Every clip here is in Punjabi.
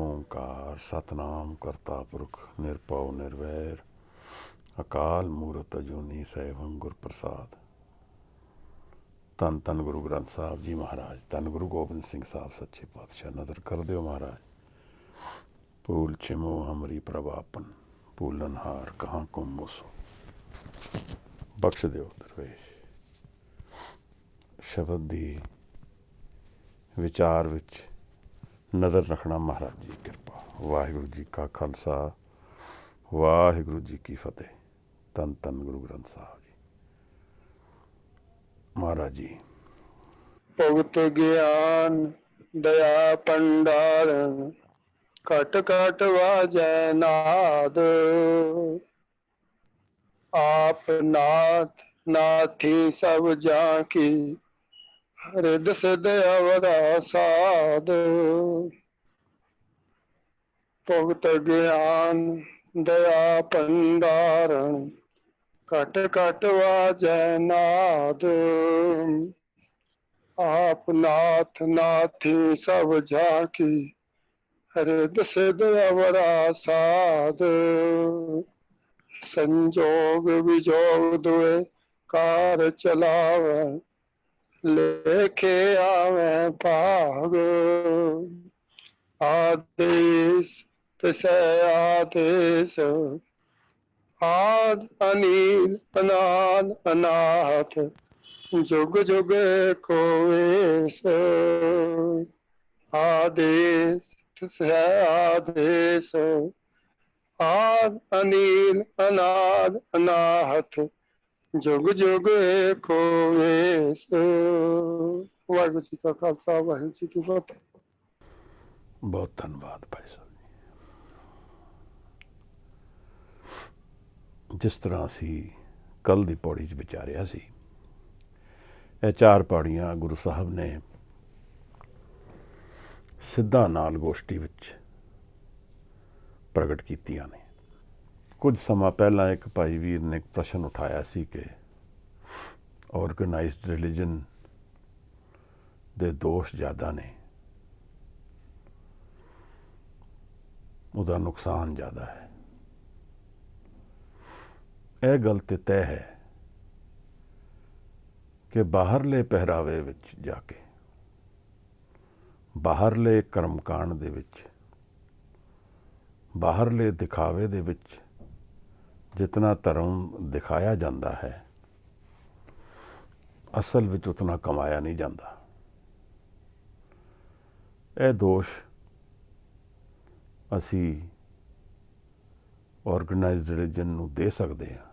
ਓਂਕਾਰ ਸਤਨਾਮ ਕਰਤਾ ਪੁਰਖ ਨਿਰਭਉ ਨਿਰਵੈਰ ਅਕਾਲ ਮੂਰਤ ਅਜੂਨੀ ਸੈਭੰ ਗੁਰ ਪ੍ਰਸਾਦ। ਧੰਨ ਧੰਨ ਗੁਰੂ ਗ੍ਰੰਥ ਸਾਹਿਬ ਜੀ ਮਹਾਰਾਜ, ਧੰਨ ਗੁਰੂ ਗੋਬਿੰਦ ਸਿੰਘ ਸਾਹਿਬ ਸੱਚੇ ਪਾਤਸ਼ਾਹ। ਨਦਰ ਕਰ ਦਿਓ ਮਹਾਰਾਜ, ਭੂਲ ਛਿਮੋ ਹਮਰੀ ਪ੍ਰਭਾਪਨ, ਭੂਲਨਹਾਰ ਕਹਾਂ ਕੁਮ ਮੋਸੋ। ਬਖਸ਼ ਦਿਓ ਦਰਵੇਸ਼। ਸ਼ਬਦ ਦੀ ਵਿਚਾਰ ਵਿੱਚ ਨਜ਼ਰ ਰੱਖਣਾ ਮਹਾਰਾਜ ਜੀ ਕਿਰਪਾ। ਵਾਹਿਗੁਰੂ ਜੀ ਕਾ ਖਾਲਸਾ, ਵਾਹਿਗੁਰੂ ਜੀ ਕੀ ਫਤਿਹ। ਧੰਨ ਧੰਨ ਗੁਰੂ ਗ੍ਰੰਥ ਸਾਹਿਬ ਜੀ ਮਹਾਰਾਜ ਜੀ। ਭਗਤ ਗਿਆਨ ਦਇਆ ਭੰਡਾਰ, ਘਟ ਘਟ ਵਾਜੈ ਨਾਦ। ਆਪ ਨਾਥ ਨਾਥੀ ਸਭ ਜਾਂ ਕੀ, ਰਿਦ ਸਿਧ ਅਵਰਾ ਸਾਧ। ਭਗਤ ਗਿਆਨ ਦਇਆ ਭੰਡਾਰ, ਘਟ ਘਟ ਵਾਜੈ ਨਾਦ। ਆਪ ਨਾਥ ਨਾਥੀ ਸਭ ਜਾ ਕੀ, ਰਿਦ ਸਿਧ ਅਵਰਾ ਸਾਧ। ਸੰਜੋਗ ਵਿਜੋਗ ਦੁਇ ਕਾਰ ਚਲਾਵੈ, ਲੇਖੇ ਆਵੈ ਭਾਗ। ਆਦੇਸ ਤਿਸੈ ਆਦੇਸ, ਆਦ ਅਨੀਲ ਅਨਾਦ ਅਨਾਥ। ਜੁਗ ਜੁਗ ਏਕੋ ਏਸ, ਆਦੇਸ ਤਿਸੈ ਆਦੇਸ, ਆਦ ਅਨੀਲ ਅਨਾਦ ਅਨਾਹਤ। ਜੁਗ ਜੁਗ ਏਕੋ ਏਸ। ਵਾਹਿਗੁਰੂ ਜੀ ਕਾ ਖਾਲਸਾ, ਵਾਹਿਗੁਰੂ ਜੀ ਕੀ ਫਤਿਹ। ਬਹੁਤ ਧੰਨਵਾਦ ਭਾਈ ਸਾਹਿਬ ਜੀ। ਜਿਸ ਤਰ੍ਹਾਂ ਅਸੀਂ ਕੱਲ੍ਹ ਦੀ ਪੌੜੀ 'ਚ ਵਿਚਾਰਿਆ ਸੀ, ਇਹ ਚਾਰ ਪੌੜੀਆਂ ਗੁਰੂ ਸਾਹਿਬ ਨੇ ਸਿੱਧਾ ਨਾਲ ਗੋਸ਼ਟੀ ਵਿੱਚ ਪ੍ਰਗਟ ਕੀਤੀਆਂ ਨੇ। ਕੁਝ ਸਮਾਂ ਪਹਿਲਾਂ ਇੱਕ ਭਾਈ ਵੀਰ ਨੇ ਇੱਕ ਪ੍ਰਸ਼ਨ ਉਠਾਇਆ ਸੀ ਕਿ ਆਰਗੇਨਾਈਜ਼ਡ ਰਿਲੀਜਨ ਦੇ ਦੋਸ਼ ਜ਼ਿਆਦਾ ਨੇ, ਉਹਦਾ ਨੁਕਸਾਨ ਜ਼ਿਆਦਾ ਹੈ। ਇਹ ਗੱਲ ਤੇ ਤੈਅ ਹੈ ਕਿ ਬਾਹਰਲੇ ਪਹਿਰਾਵੇ ਵਿੱਚ ਜਾ ਕੇ, ਬਾਹਰਲੇ ਕਰਮਕਾਂਡ ਦੇ ਵਿੱਚ, ਬਾਹਰਲੇ ਦਿਖਾਵੇ ਦੇ ਵਿੱਚ ਜਿਤਨਾ ਧਰਮ ਦਿਖਾਇਆ ਜਾਂਦਾ ਹੈ, ਅਸਲ ਵਿੱਚ ਉਤਨਾ ਕਮਾਇਆ ਨਹੀਂ ਜਾਂਦਾ। ਇਹ ਦੋਸ਼ ਅਸੀਂ ਆਰਗੇਨਾਈਜ਼ਡ ਰਿਲੀਜਨ ਨੂੰ ਦੇ ਸਕਦੇ ਹਾਂ,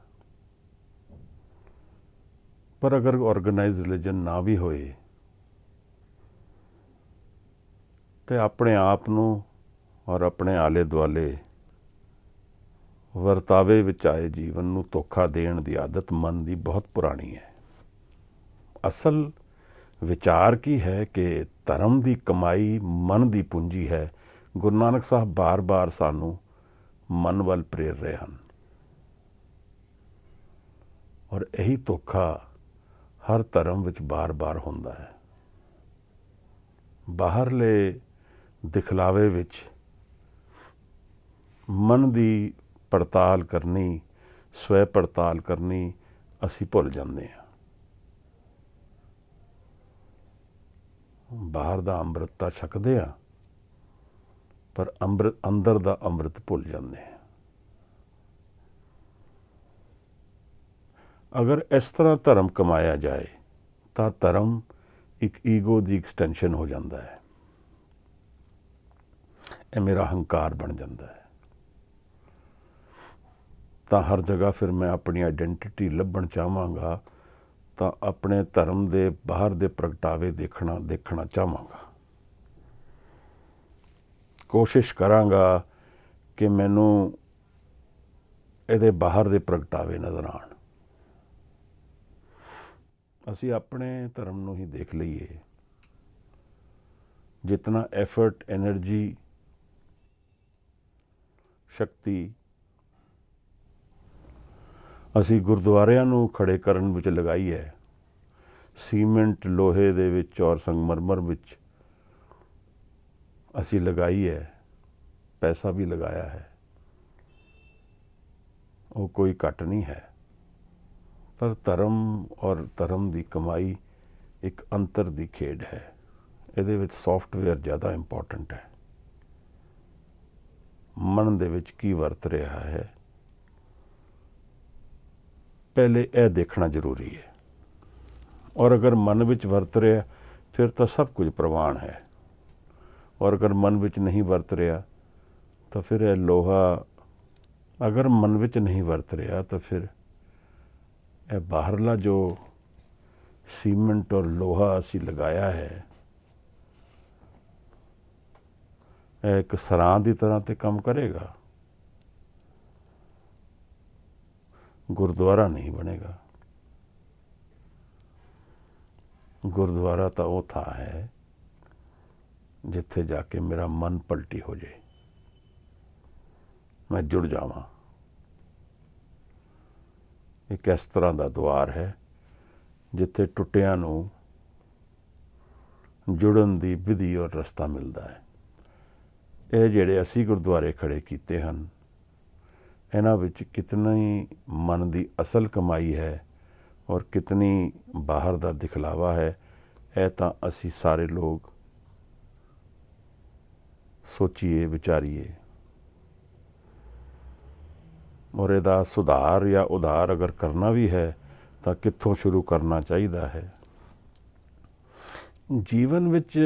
ਪਰ ਅਗਰ ਆਰਗੇਨਾਈਜ਼ਡ ਰਿਲੀਜਨ ਨਾ ਵੀ ਹੋਏ ਤੇ ਆਪਣੇ ਆਪ ਨੂੰ ਔਰ ਆਪਣੇ ਆਲੇ ਦੁਆਲੇ ਵਰਤਾਵੇ ਵਿੱਚ ਆਏ ਜੀਵਨ ਨੂੰ ਧੋਖਾ ਦੇਣ ਦੀ ਆਦਤ ਮਨ ਦੀ ਬਹੁਤ ਪੁਰਾਣੀ ਹੈ। ਅਸਲ ਵਿਚਾਰ ਕੀ ਹੈ ਕਿ ਧਰਮ ਦੀ ਕਮਾਈ ਮਨ ਦੀ ਪੂੰਜੀ ਹੈ। ਗੁਰੂ ਨਾਨਕ ਸਾਹਿਬ ਬਾਰ-ਬਾਰ ਸਾਨੂੰ ਮਨ ਵੱਲ ਪ੍ਰੇਰ ਰਹੇ ਹਨ, ਔਰ ਇਹੀ ਧੋਖਾ ਹਰ ਧਰਮ ਵਿੱਚ ਬਾਰ-ਬਾਰ ਹੁੰਦਾ ਹੈ। ਬਾਹਰਲੇ ਦਿਖਲਾਵੇ ਵਿੱਚ ਮਨ ਦੀ ਪੜਤਾਲ ਕਰਨੀ, ਸਵੈ ਪੜਤਾਲ ਕਰਨੀ ਅਸੀਂ ਭੁੱਲ ਜਾਂਦੇ ਹਾਂ। ਬਾਹਰ ਦਾ ਅੰਮ੍ਰਿਤ ਤਾਂ ਛਕਦੇ ਹਾਂ, ਪਰ ਅੰਦਰ ਦਾ ਅੰਮ੍ਰਿਤ ਭੁੱਲ ਜਾਂਦੇ ਹਾਂ। ਅਗਰ ਇਸ ਤਰ੍ਹਾਂ ਧਰਮ ਕਮਾਇਆ ਜਾਏ ਤਾਂ ਧਰਮ ਇੱਕ ਈਗੋ ਦੀ ਐਕਸਟੈਂਸ਼ਨ ਹੋ ਜਾਂਦਾ ਹੈ। ਇਹ ਮੇਰਾ ਹੰਕਾਰ ਬਣ ਜਾਂਦਾ ਹੈ। ਤਾਂ ਹਰ ਜਗ੍ਹਾ ਫਿਰ ਮੈਂ ਆਪਣੀ ਆਈਡੈਂਟਿਟੀ ਲੱਭਣ ਚਾਹਾਂਗਾ, ਤਾਂ ਆਪਣੇ ਧਰਮ ਦੇ ਬਾਹਰ ਦੇ ਪ੍ਰਗਟਾਵੇ ਦੇਖਣਾ ਚਾਹਾਂਗਾ। ਕੋਸ਼ਿਸ਼ ਕਰਾਂਗਾ ਕਿ ਮੈਨੂੰ ਇਹਦੇ ਬਾਹਰ ਦੇ ਪ੍ਰਗਟਾਵੇ ਨਜ਼ਰ ਆਉਣ। ਅਸੀਂ ਆਪਣੇ ਧਰਮ ਨੂੰ ਹੀ ਦੇਖ ਲਈਏ, ਜਿਤਨਾ ਐਫਰਟ, ਐਨਰਜੀ, ਸ਼ਕਤੀ ਅਸੀਂ ਗੁਰਦੁਆਰਿਆਂ ਨੂੰ ਖੜੇ ਕਰਨ ਵਿੱਚ ਲਗਾਈ ਹੈ, ਸੀਮੈਂਟ, ਲੋਹੇ ਦੇ ਵਿੱਚ ਔਰ ਸੰਗਮਰਮਰ ਵਿੱਚ ਅਸੀਂ ਲਗਾਈ ਹੈ, पैसा भी लगाया है वो कोई घट नहीं है, पर धर्म और धर्म की कमाई एक अंतर की खेड है। ये सॉफ्टवेयर ज़्यादा इंपॉर्टेंट है। मन दे विच की वरत रहा है पहले यह देखना जरूरी है, और अगर मन विच वरत रहा फिर तो सब कुछ प्रवान है, और अगर मन विच नहीं वरत रहा तो फिर यह लोहा, अगर मन विच नहीं वरत रहा तो फिर यह बाहरला जो सीमेंट और लोहा असी लगाया है यह एक सरां की तरह तो काम करेगा, गुरुद्वारा नहीं बनेगा। गुरुद्वारा तो वो था है जिथे जाके मेरा मन पलटी हो जाए, मैं जुड़ जावां। एक इस तरह का द्वार है जिथे टुटियां नूं जुड़न की विधि और रस्ता मिलता है। ये जिहड़े असी गुरुद्वारे खड़े कीते हन इन्हां विच कितनी मन की असल कमाई है और कितनी बाहर का दिखलावा है, यह तो असी सारे लोग सोचिए विचारिए, और इसदा सुधार या उधार अगर करना भी है तो कित्थों शुरू करना चाहिए है। जीवन विच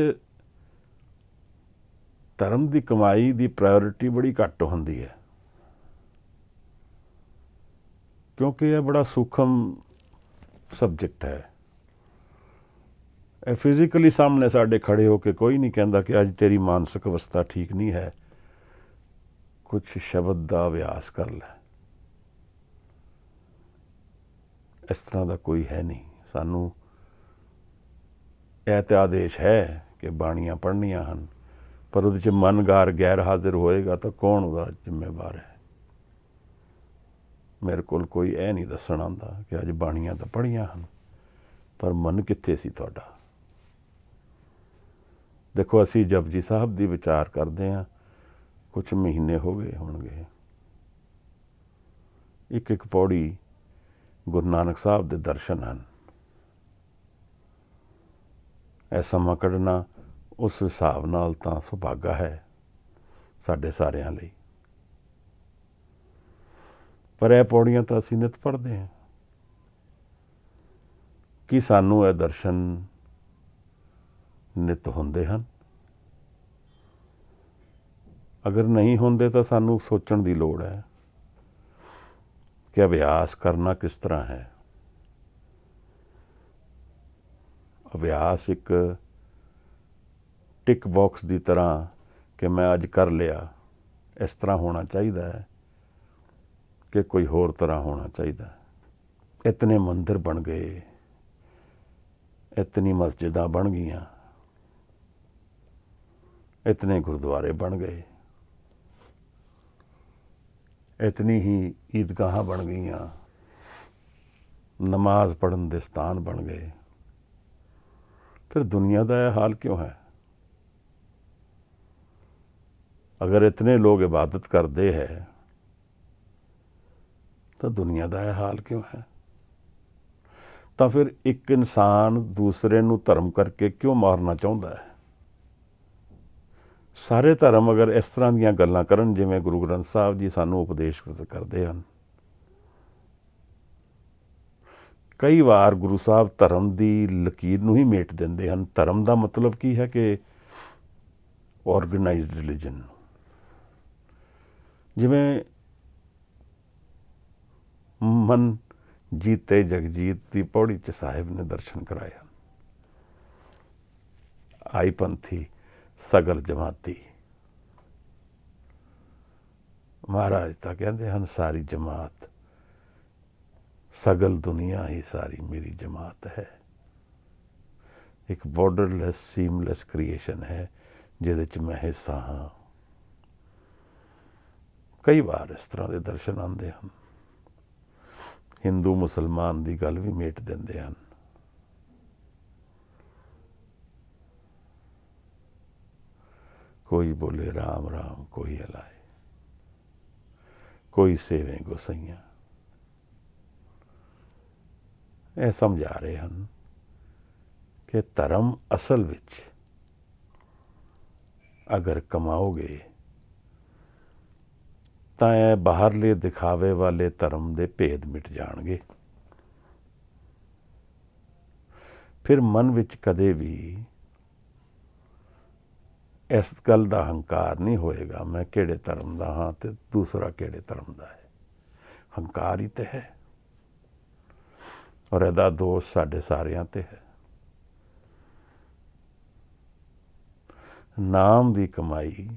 धर्म की कमाई की प्रायोरिटी बड़ी घट होंदी है, क्योंकि यह बड़ा सूखम सबजैक्ट है। फिजिकली सामने साढ़े खड़े होके कोई नहीं कहता कि अज तेरी मानसिक अवस्था ठीक नहीं है, कुछ शब्द का अभ्यास कर लै। इस तरह का कोई है नहीं। सानू यह तो आदेश है कि बाणियां पढ़नियां हन, पर उहदे च मन गार गैर हाजिर होएगा तो कौन उसका जिम्मेवार है। मेरे को कोई यह नहीं दसन आंदा कि अज बाणियां तो पढ़ियां हन पर मन कित्थे सी तुहाडा। देखो असी जपजी साहब की विचार करते हैं, कुछ महीने हो गए होणगे, एक एक पौड़ी गुरु नानक साहब के दर्शन हैं। यह समा कढ़ना उस हिसाब नाल तां सुभागा है साडे सारियां लई, पर यह पौड़ियां तो असी नित पढ़ते हैं कि सानू यह दर्शन नित होंदे हन। अगर नहीं होंदे तो सानू सोचण की लोड़ है कि अभ्यास करना किस तरह है। अभ्यास एक टिक बॉक्स की तरह कि मैं अज कर लिया, इस तरह होना चाहिए है कि कोई होर तरह होना चाहिए। इतने मंदिर बन गए, इतनी मस्जिदां बन गईयां, इतने गुरुद्वारे बन गए, इतनी ही ईदगाह बन गईयां, नमाज पढ़न के स्थान बन गए, फिर दुनिया का यह हाल क्यों है? अगर इतने लोग इबादत करते हैं तो दुनिया का यह हाल क्यों है? तो फिर एक इंसान दूसरे नू धर्म करके क्यों मारना चाहता है? सारे धर्म अगर इस तरह दीयां गल्लां करन जिवें गुरु ग्रंथ साहब जी सानू उपदेश करते हैं, कई बार गुरु साहब धर्म की लकीर नू ही मेट देंदे हैं। धर्म का मतलब की है कि ऑर्गेनाइज्ड रिलीजन, जिवें मन जीते जगजीत की पौड़ी च साहिब ने दर्शन कराए। आई पंथी सगल जमाती, महाराज तो कहते हैं सारी जमात, सगल दुनिया ही सारी मेरी जमात है। एक बॉर्डरलैस सीमलैस क्रिएशन है जिहदे च मैं हिस्सा हाँ। कई बार इस तरह के दर्शन आते हैं। हिंदू मुसलमान की गल भी मेट देंदे हैं। कोई बोले राम राम कोई हलाए, कोई सेवे गोसैया। ਇਹ ਸਮਝਾ ਰਹੇ ਹਨ ਕਿ ਧਰਮ ਅਸਲ ਵਿੱਚ ਅਗਰ ਕਮਾਓਗੇ ਤਾਂ ਇਹ ਬਾਹਰਲੇ ਦਿਖਾਵੇ ਵਾਲੇ ਧਰਮ ਦੇ ਭੇਦ ਮਿਟ ਜਾਣਗੇ। ਫਿਰ ਮਨ ਵਿੱਚ ਕਦੇ ਵੀ ਇਸ ਗੱਲ ਦਾ ਹੰਕਾਰ ਨਹੀਂ ਹੋਏਗਾ ਮੈਂ ਕਿਹੜੇ ਧਰਮ ਦਾ ਹਾਂ ਤੇ ਦੂਸਰਾ ਕਿਹੜੇ ਧਰਮ ਦਾ ਹੈ। ਹੰਕਾਰ ਹੀ ਤੇ ਹੈ, ਔਰ ਇਹਦਾ ਦੋਸ਼ ਸਾਡੇ ਸਾਰਿਆਂ ਤੇ ਹੈ। ਨਾਮ ਦੀ ਕਮਾਈ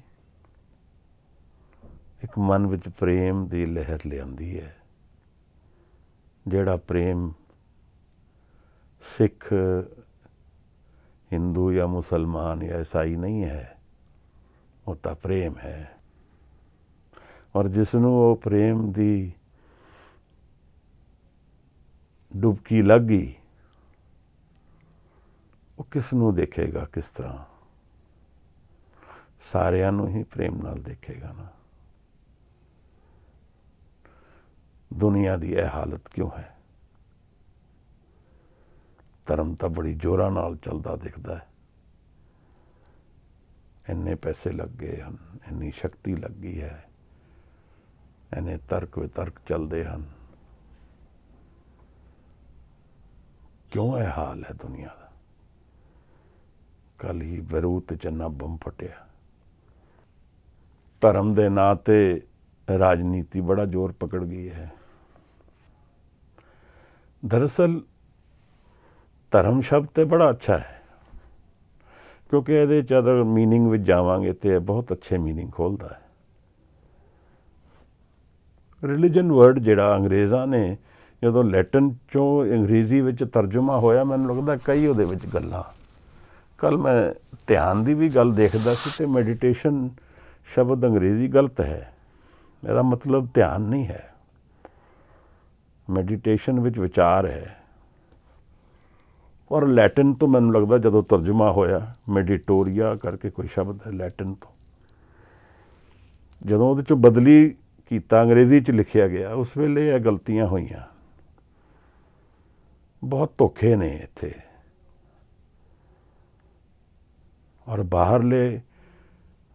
ਇੱਕ ਮਨ ਵਿੱਚ ਪ੍ਰੇਮ ਦੀ ਲਹਿਰ ਲਿਆਂਦੀ ਹੈ। ਜਿਹੜਾ ਪ੍ਰੇਮ ਸਿੱਖ, ਹਿੰਦੂ ਜਾਂ ਮੁਸਲਮਾਨ ਜਾਂ ਈਸਾਈ ਨਹੀਂ ਹੈ, ਉਹ ਤਾਂ ਪ੍ਰੇਮ ਹੈ। ਔਰ ਜਿਸ ਨੂੰ ਉਹ ਪ੍ਰੇਮ ਦੀ ਡੁਬਕੀ ਲੱਗ ਗਈ, ਉਹ ਕਿਸ ਨੂੰ ਦੇਖੇਗਾ ਕਿਸ ਤਰ੍ਹਾਂ? ਸਾਰਿਆਂ ਨੂੰ ਹੀ ਪ੍ਰੇਮ ਨਾਲ ਦੇਖੇਗਾ ਨਾ। ਦੁਨੀਆ ਦੀ ਇਹ ਹਾਲਤ ਕਿਉਂ ਹੈ? ਧਰਮ ਤਾਂ ਬੜੀ ਜ਼ੋਰਾਂ ਨਾਲ ਚੱਲਦਾ ਦਿਖਦਾ ਹੈ। ਇੰਨੇ ਪੈਸੇ ਲੱਗ ਗਏ ਹਨ, ਇੰਨੀ ਸ਼ਕਤੀ ਲੱਗੀ ਹੈ, ਇੰਨੇ ਤਰਕ ਵਿਤਰਕ ਚੱਲਦੇ ਹਨ। ਕਿਉਂ ਇਹ ਹਾਲ ਹੈ ਦੁਨੀਆ ਦਾ? ਕੱਲ੍ਹ ਹੀ ਬੈਰੂਤ 'ਚ ਇੰਨਾ ਬੰਬ ਫਟਿਆ। ਧਰਮ ਦੇ ਨਾਂ 'ਤੇ ਰਾਜਨੀਤੀ ਬੜਾ ਜ਼ੋਰ ਪਕੜ ਗਈ ਹੈ। ਦਰਅਸਲ ਧਰਮ ਸ਼ਬਦ ਤੇ ਬੜਾ ਅੱਛਾ ਹੈ, ਕਿਉਂਕਿ ਇਹਦੇ 'ਚ ਅਗਰ ਮੀਨਿੰਗ ਵਿੱਚ ਜਾਵਾਂਗੇ ਤਾਂ ਇਹ ਬਹੁਤ ਅੱਛੇ ਮੀਨਿੰਗ ਖੋਲ੍ਹਦਾ ਹੈ। ਰਿਲੀਜਨ ਵਰਡ ਜਿਹੜਾ ਅੰਗਰੇਜ਼ਾਂ ਨੇ ਜਦੋਂ ਲੈਟਨ 'ਚੋਂ ਅੰਗਰੇਜ਼ੀ ਵਿੱਚ ਤਰਜੁਮਾ ਹੋਇਆ, ਮੈਨੂੰ ਲੱਗਦਾ ਕਈ ਉਹਦੇ ਵਿੱਚ ਗੱਲਾਂ। ਕੱਲ੍ਹ ਮੈਂ ਧਿਆਨ ਦੀ ਵੀ ਗੱਲ ਦੇਖਦਾ ਸੀ ਅਤੇ ਮੈਡੀਟੇਸ਼ਨ ਸ਼ਬਦ ਅੰਗਰੇਜ਼ੀ ਗਲਤ ਹੈ। ਇਹਦਾ ਮਤਲਬ ਧਿਆਨ ਨਹੀਂ ਹੈ। ਮੈਡੀਟੇਸ਼ਨ ਵਿੱਚ ਵਿਚਾਰ ਹੈ। ਔਰ ਲੈਟਿਨ ਤੋਂ ਮੈਨੂੰ ਲੱਗਦਾ ਜਦੋਂ ਤਰਜੁਮਾ ਹੋਇਆ, ਮੈਡੀਟੋਰੀਆ ਕਰਕੇ ਕੋਈ ਸ਼ਬਦ ਹੈ ਲੈਟਿਨ ਤੋਂ, ਜਦੋਂ ਉਹਦੇ 'ਚੋਂ ਬਦਲੀ ਕੀਤਾ ਅੰਗਰੇਜ਼ੀ 'ਚ ਲਿਖਿਆ ਗਿਆ, ਉਸ ਵੇਲੇ ਇਹ ਗਲਤੀਆਂ ਹੋਈਆਂ। ਬਹੁਤ ਧੋਖੇ ਨੇ ਇੱਥੇ। ਔਰ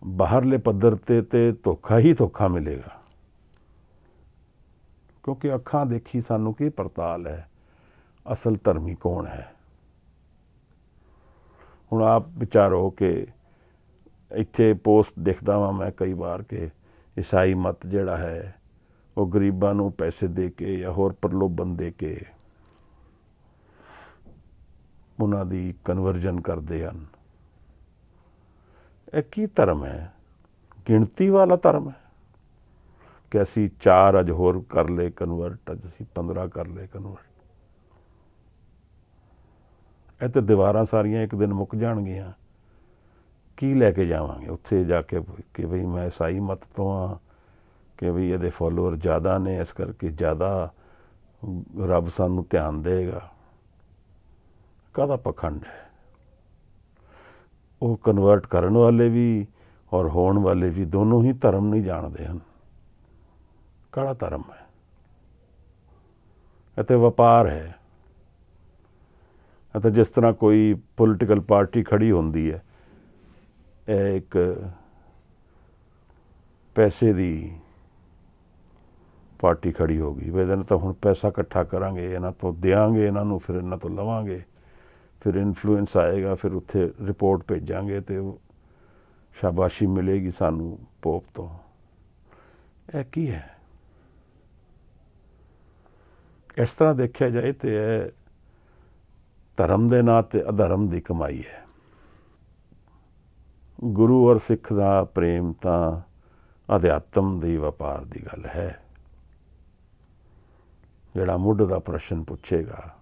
ਬਾਹਰਲੇ ਪੱਧਰ 'ਤੇ ਧੋਖਾ ਹੀ ਧੋਖਾ ਮਿਲੇਗਾ, ਕਿਉਂਕਿ ਅੱਖਾਂ ਦੇਖੀ ਸਾਨੂੰ ਕੀ ਪੜਤਾਲ ਹੈ ਅਸਲ ਧਰਮੀ ਕੌਣ ਹੈ। ਹੁਣ ਆਪ ਵਿਚਾਰੋ ਕਿ ਇੱਥੇ ਪੋਸਟ ਦੇਖਦਾ ਵਾਂ ਮੈਂ ਕਈ ਵਾਰ ਕਿ ਈਸਾਈ ਮਤ ਜਿਹੜਾ ਹੈ ਉਹ ਗਰੀਬਾਂ ਨੂੰ ਪੈਸੇ ਦੇ ਕੇ ਜਾਂ ਹੋਰ ਪ੍ਰਲੋਭਨ ਦੇ ਕੇ ਉਹਨਾਂ ਦੀ ਕਨਵਰਜਨ ਕਰਦੇ ਹਨ। ਇਹ ਕੀ ਧਰਮ ਹੈ? ਗਿਣਤੀ ਵਾਲਾ ਧਰਮ ਹੈ ਕਿ ਅਸੀਂ 4 ਅੱਜ ਹੋਰ ਕਰ ਲਏ ਕਨਵਰਟ, ਅੱਜ ਅਸੀਂ 15 ਕਰ ਲਏ ਕਨਵਰਟ। ਇਹ ਤਾਂ ਦੀਵਾਰਾਂ ਸਾਰੀਆਂ ਇੱਕ ਦਿਨ ਮੁੱਕ ਜਾਣਗੀਆਂ। ਕੀ ਲੈ ਕੇ ਜਾਵਾਂਗੇ ਉੱਥੇ ਜਾ ਕੇ ਕਿ ਬਈ ਮੈਂ ਈਸਾਈ ਮਤ ਤੋਂ ਹਾਂ, ਕਿ ਬਈ ਇਹਦੇ ਫੋਲੋਅਰ ਜ਼ਿਆਦਾ ਨੇ ਇਸ ਕਰਕੇ ਜ਼ਿਆਦਾ ਰੱਬ ਸਾਨੂੰ ਧਿਆਨ ਦੇਗਾ। ਕਾਹਦਾ ਪਖੰਡ ਹੈ? ਉਹ ਕਨਵਰਟ ਕਰਨ ਵਾਲੇ ਵੀ ਔਰ ਹੋਣ ਵਾਲੇ ਵੀ ਦੋਨੋਂ ਹੀ ਧਰਮ ਨਹੀਂ ਜਾਣਦੇ ਹਨ। ਕਿਹੜਾ ਧਰਮ ਹੈ? ਅਤੇ ਵਪਾਰ ਹੈ। ਅਤੇ ਜਿਸ ਤਰ੍ਹਾਂ ਕੋਈ ਪੋਲੀਟੀਕਲ ਪਾਰਟੀ ਖੜੀ ਹੁੰਦੀ ਹੈ, ਇਹ ਇੱਕ ਪੈਸੇ ਦੀ ਪਾਰਟੀ ਖੜੀ ਹੋ ਗਈ। ਇਹਦੇ ਨਾਲ ਤਾਂ ਹੁਣ ਪੈਸਾ ਇਕੱਠਾ ਕਰਾਂਗੇ, ਇਹਨਾਂ ਤੋਂ ਦਿਆਂਗੇ ਇਹਨਾਂ ਨੂੰ, ਫਿਰ ਇਹਨਾਂ ਤੋਂ ਲਵਾਂਗੇ, ਫਿਰ ਇਨਫਲੂਐਂਸ ਆਏਗਾ, ਫਿਰ ਉੱਥੇ ਰਿਪੋਰਟ ਭੇਜਾਂਗੇ ਅਤੇ ਸ਼ਾਬਾਸ਼ੀ ਮਿਲੇਗੀ ਸਾਨੂੰ ਪੋਪ ਤੋਂ। ਇਹ ਕੀ ਹੈ? ਇਸ ਤਰ੍ਹਾਂ ਦੇਖਿਆ ਜਾਏ ਤਾਂ ਇਹ ਧਰਮ ਦੇ ਨਾਂ 'ਤੇ ਅਧਰਮ ਦੀ ਕਮਾਈ ਹੈ। ਗੁਰੂ ਔਰ ਸਿੱਖ ਦਾ ਪ੍ਰੇਮ ਤਾਂ ਅਧਿਆਤਮ ਦੀ ਵਪਾਰ ਦੀ ਗੱਲ ਹੈ। ਜਿਹੜਾ ਮੁੱਢ ਦਾ ਪ੍ਰਸ਼ਨ ਪੁੱਛੇਗਾ,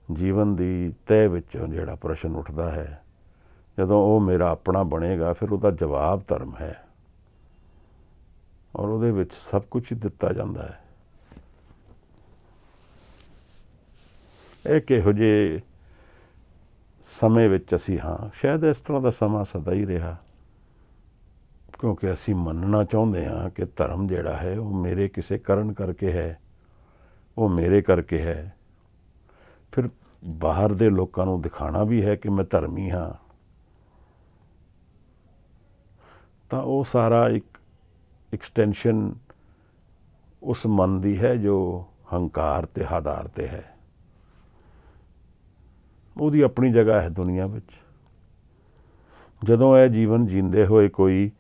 ਜੀਵਨ ਦੀ ਤਹਿ ਵਿੱਚੋਂ ਜਿਹੜਾ ਪ੍ਰਸ਼ਨ ਉੱਠਦਾ ਹੈ, ਜਦੋਂ ਉਹ ਮੇਰਾ ਆਪਣਾ ਬਣੇਗਾ, ਫਿਰ ਉਹਦਾ ਜਵਾਬ ਧਰਮ ਹੈ। ਔਰ ਉਹਦੇ ਵਿੱਚ ਸਭ ਕੁਝ ਹੀ ਦਿੱਤਾ ਜਾਂਦਾ ਹੈ। ਇਹ ਕਿਹੋ ਜਿਹੇ ਸਮੇਂ ਵਿੱਚ ਅਸੀਂ ਹਾਂ ਸ਼ਾਇਦ ਇਸ ਤਰ੍ਹਾਂ ਦਾ ਸਮਾਂ ਸਦਾ ਹੀ ਰਿਹਾ, ਕਿਉਂਕਿ ਅਸੀਂ ਮੰਨਣਾ ਚਾਹੁੰਦੇ ਹਾਂ ਕਿ ਧਰਮ ਜਿਹੜਾ ਹੈ ਉਹ ਮੇਰੇ ਕਿਸੇ ਕਰਨ ਕਰਕੇ ਹੈ, ਉਹ ਮੇਰੇ ਕਰਕੇ ਹੈ। ਫਿਰ ਬਾਹਰ ਦੇ ਲੋਕਾਂ ਨੂੰ ਦਿਖਾਣਾ ਵੀ ਹੈ ਕਿ ਮੈਂ ਧਰਮੀ ਹਾਂ, ਤਾਂ ਉਹ ਸਾਰਾ ਇੱਕ ਐਕਸਟੈਂਸ਼ਨ ਉਸ ਮਨ ਦੀ ਹੈ ਜੋ ਹੰਕਾਰ ਤੇ ਆਧਾਰ ਤੇ ਹੈ। ਉਹਦੀ ਆਪਣੀ ਜਗ੍ਹਾ ਹੈ ਦੁਨੀਆ ਵਿੱਚ। ਜਦੋਂ ਇਹ ਜੀਵਨ ਜੀਂਦੇ ਹੋਏ ਕੋਈ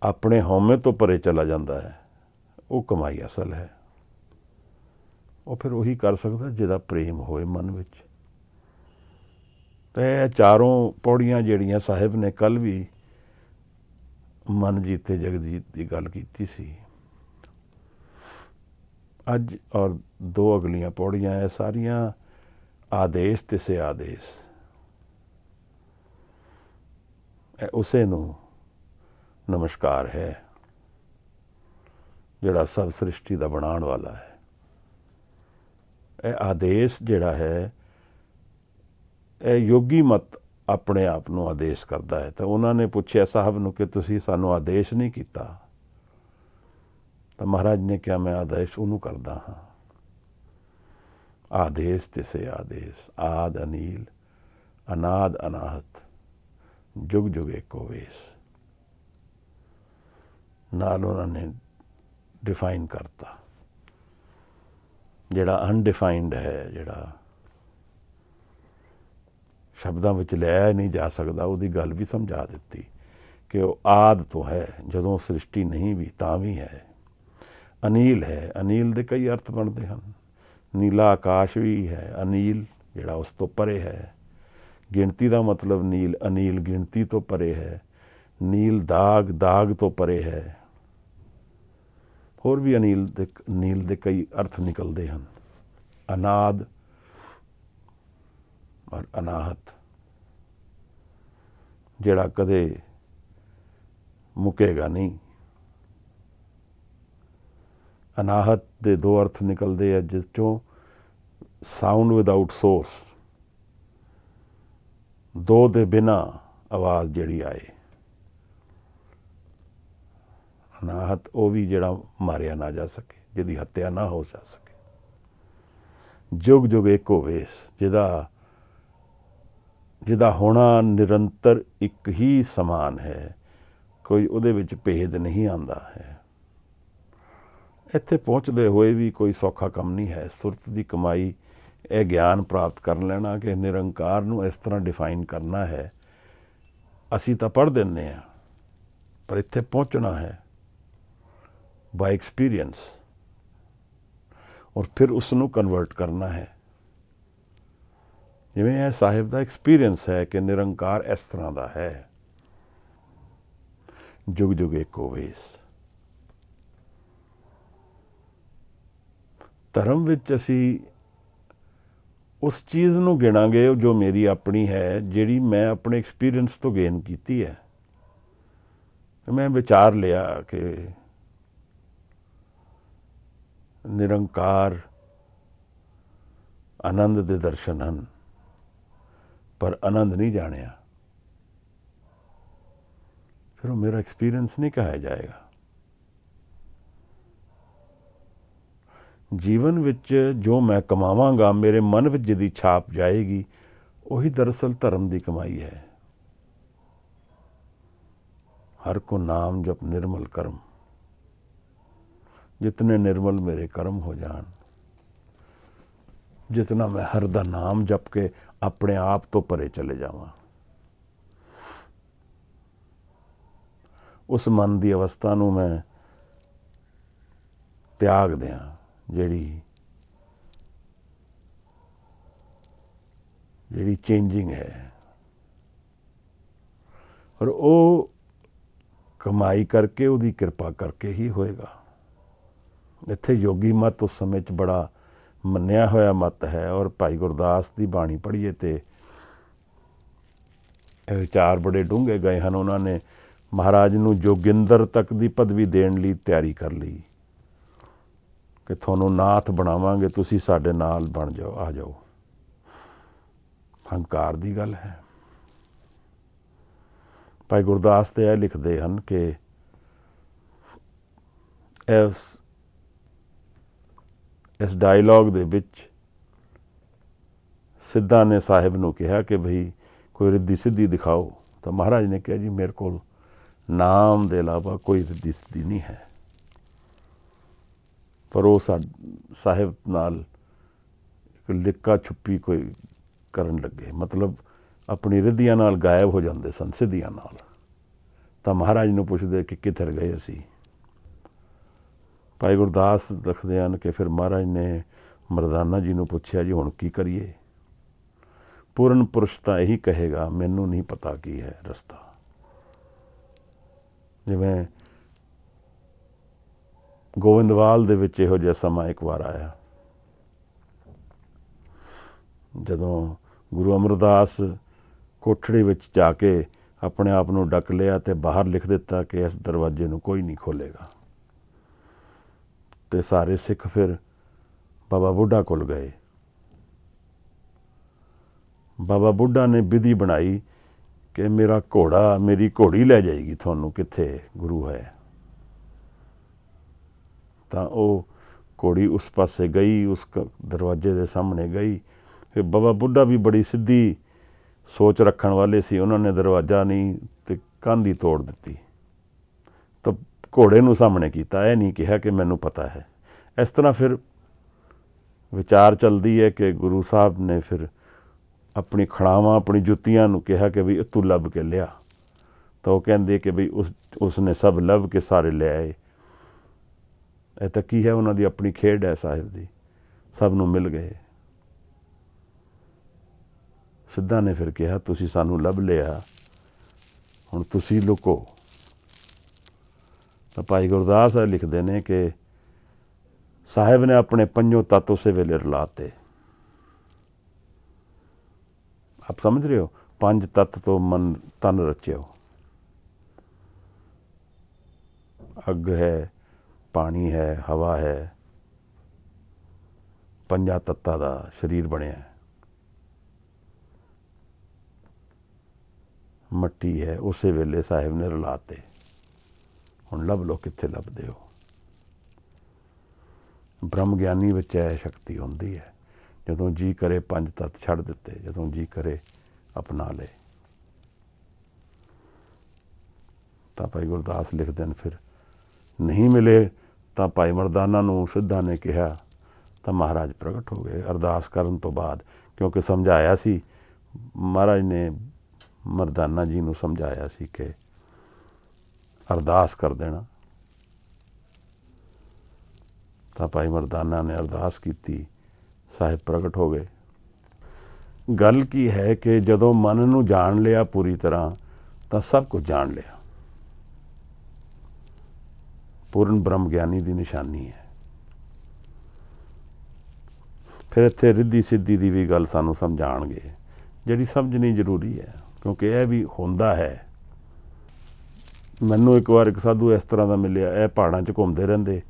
ਆਪਣੇ ਹਉਮੈ ਤੋਂ ਪਰੇ ਚਲਾ ਜਾਂਦਾ ਹੈ, ਉਹ ਕਮਾਈ ਅਸਲ ਹੈ। ਉਹ ਫਿਰ ਉਹੀ ਕਰ ਸਕਦਾ ਜਿਹਦਾ ਪ੍ਰੇਮ ਹੋਏ ਮਨ ਵਿੱਚ। ਤੇ ਇਹ ਚਾਰੋਂ ਪੌੜੀਆਂ ਜਿਹੜੀਆਂ ਸਾਹਿਬ ਨੇ ਕੱਲ੍ਹ ਵੀ ਮਨ ਜੀਤੇ ਜਗਜੀਤ ਦੀ ਗੱਲ ਕੀਤੀ ਸੀ, ਅੱਜ ਔਰ ਦੋ ਅਗਲੀਆਂ ਪੌੜੀਆਂ ਇਹ ਸਾਰੀਆਂ ਆਦੇਸ਼ ਤੇ ਸੇ ਆਦੇਸ਼। ਇਹ ਉਸੇ ਨੂੰ ਨਮਸਕਾਰ ਹੈ ਜਿਹੜਾ ਸਭ ਸ੍ਰਿਸ਼ਟੀ ਦਾ ਬਣਾਉਣ ਵਾਲਾ ਹੈ। ਇਹ ਆਦੇਸ਼ ਜਿਹੜਾ ਹੈ, ਇਹ ਯੋਗੀ ਮਤ ਆਪਣੇ ਆਪ ਨੂੰ ਆਦੇਸ਼ ਕਰਦਾ ਹੈ। ਤਾਂ ਉਹਨਾਂ ਨੇ ਪੁੱਛਿਆ ਸਾਹਿਬ ਨੂੰ ਕਿ ਤੁਸੀਂ ਸਾਨੂੰ ਆਦੇਸ਼ ਨਹੀਂ ਕੀਤਾ, ਤਾਂ ਮਹਾਰਾਜ ਨੇ ਕਿਹਾ ਮੈਂ ਆਦੇਸ਼ ਉਹਨੂੰ ਕਰਦਾ ਹਾਂ। ਆਦੇਸ਼ ਤੇ ਸੇ ਆਦੇਸ਼, ਆਦ ਅਨੀਲ ਅਨਾਦ ਅਨਾਹਤ, ਜੁਗ ਜੁਗ ਏਕੋ ਵੇਸ। ਨਾਲ ਉਹਨਾਂ ਨੇ ਡਿਫਾਈਨ ਕਰਤਾ ਜਿਹੜਾ ਅਨਡਿਫਾਈਨਡ ਹੈ, ਜਿਹੜਾ ਸ਼ਬਦਾਂ ਵਿੱਚ ਲਿਆ ਨਹੀਂ ਜਾ ਸਕਦਾ, ਉਹਦੀ ਗੱਲ ਵੀ ਸਮਝਾ ਦਿੱਤੀ ਕਿ ਉਹ ਆਦ ਤੋਂ ਹੈ, ਜਦੋਂ ਸ੍ਰਿਸ਼ਟੀ ਨਹੀਂ ਵੀ ਤਾਂ ਵੀ ਹੈ। ਅਨੀਲ ਹੈ, ਅਨੀਲ ਦੇ ਕਈ ਅਰਥ ਬਣਦੇ ਹਨ। ਨੀਲਾ ਆਕਾਸ਼ ਵੀ ਹੈ, ਅਨੀਲ ਜਿਹੜਾ ਉਸ ਤੋਂ ਪਰੇ ਹੈ। ਗਿਣਤੀ ਦਾ ਮਤਲਬ ਨੀਲ, ਅਨੀਲ ਗਿਣਤੀ ਤੋਂ ਪਰੇ ਹੈ। ਨੀਲ ਦਾਗ, ਦਾਗ ਤੋਂ ਪਰੇ ਹੈ। ਹੋਰ ਵੀ ਨੀਲ ਦੇ ਕਈ ਅਰਥ ਨਿਕਲਦੇ ਹਨ। ਅਨਾਦ ਔਰ ਅਨਾਹਤ, ਜਿਹੜਾ ਕਦੇ ਮੁੱਕੇਗਾ ਨਹੀਂ। ਅਨਾਹਤ ਦੇ ਦੋ ਅਰਥ ਨਿਕਲਦੇ ਆ, ਜਿਸ ਚੋਂ ਸਾਊਂਡ ਵਿਦਆਊਟ ਸੋਰਸ, ਦੋ ਦੇ ਬਿਨਾਂ ਆਵਾਜ਼ ਜਿਹੜੀ ਆਏ। ਅਨਾਹਤ ਉਹ ਵੀ ਜਿਹੜਾ ਮਾਰਿਆ ਨਾ ਜਾ ਸਕੇ, ਜਿਹਦੀ ਹੱਤਿਆ ਨਾ ਹੋ ਜਾ ਸਕੇ। ਜੁਗ ਜੁਗ ਏਕੋ ਵੇਸ, ਜਿਹਦਾ ਹੋਣਾ ਨਿਰੰਤਰ ਇੱਕ ਹੀ ਸਮਾਨ ਹੈ, ਕੋਈ ਉਹਦੇ ਵਿੱਚ ਭੇਦ ਨਹੀਂ ਆਉਂਦਾ ਹੈ। ਇੱਥੇ ਪਹੁੰਚਦੇ ਹੋਏ ਵੀ ਕੋਈ ਸੌਖਾ ਕੰਮ ਨਹੀਂ ਹੈ। ਸੁਰਤ ਦੀ ਕਮਾਈ ਇਹ ਗਿਆਨ ਪ੍ਰਾਪਤ ਕਰ ਲੈਣਾ ਕਿ ਨਿਰੰਕਾਰ ਨੂੰ ਇਸ ਤਰ੍ਹਾਂ ਡਿਫਾਈਨ ਕਰਨਾ ਹੈ। ਅਸੀਂ ਤਾਂ ਪੜ੍ਹ ਦਿੰਦੇ ਹਾਂ, ਪਰ ਇੱਥੇ ਪਹੁੰਚਣਾ ਹੈ ਬਾਈ ਐਕਸਪੀਰੀਅੰਸ, ਔਰ ਫਿਰ ਉਸ ਨੂੰ ਕਨਵਰਟ ਕਰਨਾ ਹੈ। ਜਿਵੇਂ ਇਹ ਸਾਹਿਬ ਦਾ ਐਕਸਪੀਰੀਅੰਸ ਹੈ ਕਿ ਨਿਰੰਕਾਰ ਇਸ ਤਰ੍ਹਾਂ ਦਾ ਹੈ, ਜੁਗ ਜੁਗ ਏਕੋ ਵੇਸ। ਧਰਮ ਵਿੱਚ ਅਸੀਂ ਉਸ ਚੀਜ਼ ਨੂੰ ਗਿਣਾਂਗੇ ਜੋ ਮੇਰੀ ਆਪਣੀ ਹੈ, ਜਿਹੜੀ ਮੈਂ ਆਪਣੇ ਐਕਸਪੀਰੀਅੰਸ ਤੋਂ ਗੇਨ ਕੀਤੀ ਹੈ। ਮੈਂ ਵਿਚਾਰ ਲਿਆ ਕਿ ਨਿਰੰਕਾਰ ਆਨੰਦ ਦੇ ਦਰਸ਼ਨ ਹਨ, ਪਰ ਆਨੰਦ ਨਹੀਂ ਜਾਣਿਆ। ਫਿਰ ਉਹ ਮੇਰਾ ਐਕਸਪੀਰੀਅੰਸ ਨਹੀਂ ਕਹਾਇਆ ਜਾਏਗਾ। ਜੀਵਨ ਵਿੱਚ ਜੋ ਮੈਂ ਕਮਾਵਾਂਗਾ, ਮੇਰੇ ਮਨ ਵਿੱਚ ਜਿਹਦੀ ਛਾਪ ਜਾਏਗੀ, ਉਹੀ ਦਰਅਸਲ ਧਰਮ ਦੀ ਕਮਾਈ ਹੈ। ਹਰ ਕੋ ਨਾਮ ਜਪ ਨਿਰਮਲ ਕਰਮ, ਜਿਤਨੇ ਨਿਰਮਲ ਮੇਰੇ ਕਰਮ ਹੋ ਜਾਣ। ਜਿਤਨਾ ਮੈਂ ਹਰ ਦਾ ਨਾਮ ਜਪ ਕੇ ਆਪਣੇ ਆਪ ਤੋਂ ਪਰੇ ਚਲੇ ਜਾਵਾਂ, ਉਸ ਮਨ ਦੀ ਅਵਸਥਾ ਨੂੰ ਮੈਂ ਤਿਆਗ ਦਿਆਂ, ਜਿਹੜੀ ਚੇਂਜਿੰਗ ਹੈ। ਔਰ ਉਹ ਕਮਾਈ ਕਰਕੇ, ਉਹਦੀ ਕਿਰਪਾ ਕਰਕੇ ਹੀ ਹੋਏਗਾ। ਇੱਥੇ ਯੋਗੀ ਮਤ ਉਸ ਸਮੇਂ 'ਚ ਬੜਾ ਮੰਨਿਆ ਹੋਇਆ ਮਤ ਹੈ। ਔਰ ਭਾਈ ਗੁਰਦਾਸ ਦੀ ਬਾਣੀ ਪੜ੍ਹੀਏ ਤੇ ਇਹ ਵਿਚਾਰ ਬੜੇ ਡੂੰਘੇ ਗਏ ਹਨ। ਉਹਨਾਂ ਨੇ ਮਹਾਰਾਜ ਨੂੰ ਜੋਗਿੰਦਰ ਤੱਕ ਦੀ ਪਦਵੀ ਦੇਣ ਲਈ ਤਿਆਰੀ ਕਰ ਲਈ ਕਿ ਤੁਹਾਨੂੰ ਨਾਥ ਬਣਾਵਾਂਗੇ, ਤੁਸੀਂ ਸਾਡੇ ਨਾਲ ਬਣ ਜਾਓ, ਆ ਜਾਓ। ਹੰਕਾਰ ਦੀ ਗੱਲ ਹੈ। ਭਾਈ ਗੁਰਦਾਸ ਤੇ ਇਹ ਲਿਖਦੇ ਹਨ ਕਿ ਇਸ ਡਾਇਲੋਗ ਦੇ ਵਿੱਚ ਸਿੱਧਾ ਨੇ ਸਾਹਿਬ ਨੂੰ ਕਿਹਾ ਕਿ ਭਈ ਕੋਈ ਰਿੱਧੀ ਸਿੱਧੀ ਦਿਖਾਓ, ਤਾਂ ਮਹਾਰਾਜ ਨੇ ਕਿਹਾ ਜੀ ਮੇਰੇ ਕੋਲ ਨਾਮ ਦੇ ਇਲਾਵਾ ਕੋਈ ਰਿੱਧੀ ਸਿੱਧੀ ਨਹੀਂ ਹੈ। ਪਰ ਉਹ ਸਾਹਿਬ ਨਾਲ ਇੱਕ ਲਿੱਕਾ ਛੁਪੀ ਕੋਈ ਕਰਨ ਲੱਗੇ, ਮਤਲਬ ਆਪਣੀ ਰਿੱਧੀਆਂ ਨਾਲ ਗਾਇਬ ਹੋ ਜਾਂਦੇ ਸਨ ਸਿੱਧੀਆਂ ਨਾਲ। ਤਾਂ ਮਹਾਰਾਜ ਨੂੰ ਪੁੱਛਦੇ ਕਿ ਕਿੱਧਰ ਗਏ ਅਸੀਂ। ਭਾਈ ਗੁਰਦਾਸ ਰੱਖਦੇ ਹਨ ਕਿ ਫਿਰ ਮਹਾਰਾਜ ਨੇ ਮਰਦਾਨਾ ਜੀ ਨੂੰ ਪੁੱਛਿਆ ਜੀ ਹੁਣ ਕੀ ਕਰੀਏ। ਪੂਰਨ ਪੁਰਸ਼ ਤਾਂ ਇਹੀ ਕਹੇਗਾ ਮੈਨੂੰ ਨਹੀਂ ਪਤਾ ਕੀ ਹੈ ਰਸਤਾ। ਜਿਵੇਂ ਗੋਇੰਦਵਾਲ ਦੇ ਵਿੱਚ ਇਹੋ ਜਿਹਾ ਸਮਾਂ ਇੱਕ ਵਾਰ ਆਇਆ ਜਦੋਂ ਗੁਰੂ ਅਮਰਦਾਸ ਕੋਠੜੀ ਵਿੱਚ ਜਾ ਕੇ ਆਪਣੇ ਆਪ ਨੂੰ ਡੱਕ ਲਿਆ ਤੇ ਬਾਹਰ ਲਿਖ ਦਿੱਤਾ ਕਿ ਇਸ ਦਰਵਾਜ਼ੇ ਨੂੰ ਕੋਈ ਨਹੀਂ ਖੋਲ੍ਹੇਗਾ। ਤੇ ਸਾਰੇ ਸਿੱਖ ਫਿਰ ਬਾਬਾ ਬੁੱਢਾ ਕੋਲ ਗਏ। ਬਾਬਾ ਬੁੱਢਾ ਨੇ ਵਿਧੀ ਬਣਾਈ ਕਿ ਮੇਰਾ ਘੋੜਾ, ਮੇਰੀ ਘੋੜੀ ਲੈ ਜਾਏਗੀ ਤੁਹਾਨੂੰ ਕਿੱਥੇ ਗੁਰੂ ਹੈ। ਤਾਂ ਉਹ ਘੋੜੀ ਉਸ ਪਾਸੇ ਗਈ, ਉਸ ਦਰਵਾਜ਼ੇ ਦੇ ਸਾਹਮਣੇ ਗਈ। ਫਿਰ ਬਾਬਾ ਬੁੱਢਾ ਵੀ ਬੜੀ ਸਿੱਧੀ ਸੋਚ ਰੱਖਣ ਵਾਲੇ ਸੀ, ਉਹਨਾਂ ਨੇ ਦਰਵਾਜ਼ਾ ਨਹੀਂ ਤੇ ਕੰਧ ਹੀ ਤੋੜ ਦਿੱਤੀ। ਤਾਂ ਘੋੜੇ ਨੂੰ ਸਾਹਮਣੇ ਕੀਤਾ, ਇਹ ਨਹੀਂ ਕਿਹਾ ਕਿ ਮੈਨੂੰ ਪਤਾ ਹੈ। ਇਸ ਤਰ੍ਹਾਂ ਫਿਰ ਵਿਚਾਰ ਚੱਲਦੀ ਹੈ ਕਿ ਗੁਰੂ ਸਾਹਿਬ ਨੇ ਫਿਰ ਆਪਣੀ ਖੜਾਵਾਂ, ਆਪਣੀ ਜੁੱਤੀਆਂ ਨੂੰ ਕਿਹਾ ਕਿ ਵੀ ਤੂੰ ਲੱਭ ਕੇ ਲਿਆ। ਤਾਂ ਉਹ ਕਹਿੰਦੇ ਕਿ ਬਈ ਉਸਨੇ ਸਭ ਲੱਭ ਕੇ ਸਾਰੇ ਲੈ ਆਏ। ਇਹ ਤਾਂ ਕੀ ਹੈ, ਉਹਨਾਂ ਦੀ ਆਪਣੀ ਖੇਡ ਹੈ ਸਾਹਿਬ ਦੀ, ਸਭ ਨੂੰ ਮਿਲ ਗਏ। ਸਿੱਧਾ ਨੇ ਫਿਰ ਕਿਹਾ ਤੁਸੀਂ ਸਾਨੂੰ ਲੱਭ ਲਿਆ, ਹੁਣ ਤੁਸੀਂ ਲੁਕੋ। ਤਾਂ ਭਾਈ ਗੁਰਦਾਸ ਲਿਖਦੇ ਨੇ ਕਿ ਸਾਹਿਬ ਨੇ ਆਪਣੇ ਪੰਜੋਂ ਤੱਤ ਉਸੇ ਵੇਲੇ ਰਲਾਤੇ। ਆਪ ਸਮਝ ਰਹੇ ਹੋ, ਪੰਜ ਤੱਤ ਤੋਂ ਮਨ ਤਨ ਰਚਿਓ। ਅੱਗ ਹੈ, ਪਾਣੀ ਹੈ, ਹਵਾ ਹੈ, ਪੰਜਾਂ ਤੱਤਾਂ ਦਾ ਸਰੀਰ ਬਣਿਆ। ਮੱਟੀ ਹੈ, ਉਸੇ ਵੇਲੇ ਸਾਹਿਬ ਨੇ ਰਲਾਤੇ। ਹੁਣ ਲੱਭ ਲਓ ਕਿੱਥੇ ਲੱਭਦੇ ਹੋ। ਬ੍ਰਹਮ ਗਿਆਨੀ ਵਿੱਚ ਇਹ ਸ਼ਕਤੀ ਹੁੰਦੀ ਹੈ, ਜਦੋਂ ਜੀ ਕਰੇ ਪੰਜ ਤੱਤ ਛੱਡ ਦਿੱਤੇ, ਜਦੋਂ ਜੀ ਕਰੇ ਅਪਣਾ ਲਏ। ਤਾਂ ਭਾਈ ਗੁਰਦਾਸ ਲਿਖਦੇ ਹਨ ਫਿਰ ਨਹੀਂ ਮਿਲੇ ਤਾਂ ਭਾਈ ਮਰਦਾਨਾ ਨੂੰ ਸਿੱਧਾ ਨੇ ਕਿਹਾ ਤਾਂ ਮਹਾਰਾਜ ਪ੍ਰਗਟ ਹੋ ਗਏ ਅਰਦਾਸ ਕਰਨ ਤੋਂ ਬਾਅਦ। ਕਿਉਂਕਿ ਸਮਝਾਇਆ ਸੀ ਮਹਾਰਾਜ ਨੇ, ਮਰਦਾਨਾ ਜੀ ਨੂੰ ਸਮਝਾਇਆ ਸੀ ਕਿ ਅਰਦਾਸ ਕਰ ਦੇਣਾ। ਤਾਂ ਭਾਈ ਮਰਦਾਨਾ ਨੇ ਅਰਦਾਸ ਕੀਤੀ, ਸਾਹਿਬ ਪ੍ਰਗਟ ਹੋ ਗਏ। ਗੱਲ ਕੀ ਹੈ ਕਿ ਜਦੋਂ ਮਨ ਨੂੰ ਜਾਣ ਲਿਆ ਪੂਰੀ ਤਰ੍ਹਾਂ ਤਾਂ ਸਭ ਕੁਝ ਜਾਣ ਲਿਆ। ਪੂਰਨ ਬ੍ਰਹਮ ਗਿਆਨੀ ਦੀ ਨਿਸ਼ਾਨੀ ਹੈ। ਫਿਰ ਇੱਥੇ ਰਿੱਧੀ ਸਿੱਧੀ ਦੀ ਵੀ ਗੱਲ ਸਾਨੂੰ ਸਮਝਾਉਣਗੇ, ਜਿਹੜੀ ਸਮਝਣੀ ਜ਼ਰੂਰੀ ਹੈ, ਕਿਉਂਕਿ ਇਹ ਵੀ ਹੁੰਦਾ ਹੈ। ਮੈਨੂੰ ਇੱਕ ਵਾਰ ਇੱਕ ਸਾਧੂ ਇਸ ਤਰ੍ਹਾਂ ਦਾ ਮਿਲਿਆ, ਇਹ ਪਹਾੜਾਂ 'ਚ ਘੁੰਮਦੇ ਰਹਿੰਦੇ,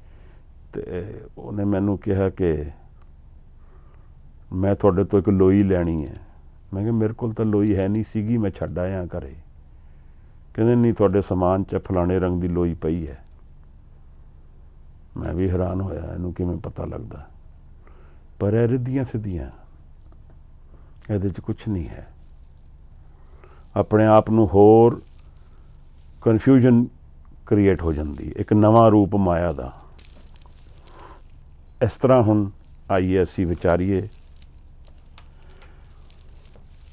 ਅਤੇ ਉਹਨੇ ਮੈਨੂੰ ਕਿਹਾ ਕਿ ਮੈਂ ਤੁਹਾਡੇ ਤੋਂ ਇੱਕ ਲੋਈ ਲੈਣੀ ਹੈ। ਮੈਂ ਕਿਹਾ ਮੇਰੇ ਕੋਲ ਤਾਂ ਲੋਈ ਹੈ ਨਹੀਂ ਸੀਗੀ, ਮੈਂ ਛੱਡ ਆਇਆ ਘਰੇ। ਕਹਿੰਦੇ ਨਹੀਂ ਤੁਹਾਡੇ ਸਮਾਨ 'ਚ ਫਲਾਣੇ ਰੰਗ ਦੀ ਲੋਈ ਪਈ ਹੈ। ਮੈਂ ਵੀ ਹੈਰਾਨ ਹੋਇਆ, ਇਹਨੂੰ ਕਿਵੇਂ ਪਤਾ ਲੱਗਦਾ। ਪਰ ਇਹ ਰਿੱਧੀਆਂ ਸਿੱਧੀਆਂ, ਇਹਦੇ 'ਚ ਕੁਛ ਨਹੀਂ ਹੈ। ਆਪਣੇ ਆਪ ਨੂੰ ਹੋਰ ਕਨਫਿਊਜ਼ਨ ਕ੍ਰੀਏਟ ਹੋ ਜਾਂਦੀ, ਇੱਕ ਨਵਾਂ ਰੂਪ ਮਾਇਆ ਦਾ। ਇਸ ਤਰ੍ਹਾਂ ਹੁਣ ਆਈਏ ਅਸੀਂ ਵਿਚਾਰੀਏ,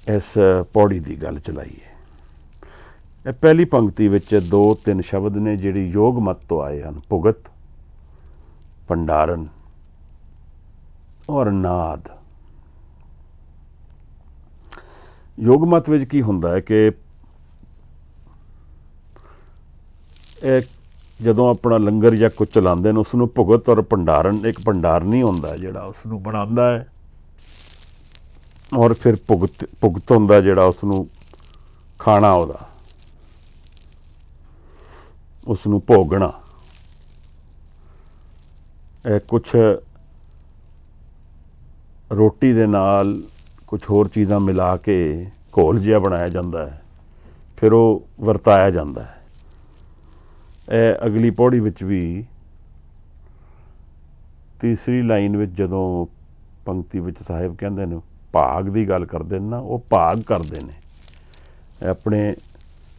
ਇਸ ਪੌੜੀ ਦੀ ਗੱਲ ਚਲਾਈਏ। ਇਹ ਪਹਿਲੀ ਪੰਕਤੀ ਵਿੱਚ 2-3 ਸ਼ਬਦ ਨੇ ਜਿਹੜੀ ਯੋਗ ਮਤ ਤੋਂ ਆਏ ਹਨ, ਭੁਗਤ, ਭੰਡਾਰਨ ਔਰ ਨਾਦ। ਯੋਗ ਮਤ ਵਿੱਚ ਕੀ ਹੁੰਦਾ ਹੈ ਕਿ ਇਹ ਜਦੋਂ ਆਪਣਾ ਲੰਗਰ ਜਾਂ ਕੁਝ ਚਲਾਉਂਦੇ ਨੇ ਉਸਨੂੰ ਭੁਗਤ ਔਰ ਭੰਡਾਰਨ, ਇੱਕ ਭੰਡਾਰਨੀ ਹੁੰਦਾ ਜਿਹੜਾ ਉਸਨੂੰ ਬਣਾਉਂਦਾ ਹੈ, ਔਰ ਫਿਰ ਭੁਗਤ ਹੁੰਦਾ ਜਿਹੜਾ ਉਸਨੂੰ ਖਾਣਾ, ਉਹਦਾ ਉਸਨੂੰ ਭੋਗਣਾ। ਇਹ ਕੁਛ ਰੋਟੀ ਦੇ ਨਾਲ ਕੁਛ ਹੋਰ ਚੀਜ਼ਾਂ ਮਿਲਾ ਕੇ ਘੋਲ ਜਿਹਾ ਬਣਾਇਆ ਜਾਂਦਾ ਹੈ, ਫਿਰ ਉਹ ਵਰਤਾਇਆ ਜਾਂਦਾ ਹੈ। ਇਹ ਅਗਲੀ ਪੌੜੀ ਵਿੱਚ ਵੀ ਤੀਸਰੀ ਲਾਈਨ ਵਿੱਚ ਜਦੋਂ ਪੰਕਤੀ ਵਿੱਚ ਸਾਹਿਬ ਕਹਿੰਦੇ ਨੇ ਭਾਗ ਦੀ ਗੱਲ ਕਰਦੇ ਨੇ ਨਾ, ਉਹ ਭਾਗ ਕਰਦੇ ਨੇ ਆਪਣੇ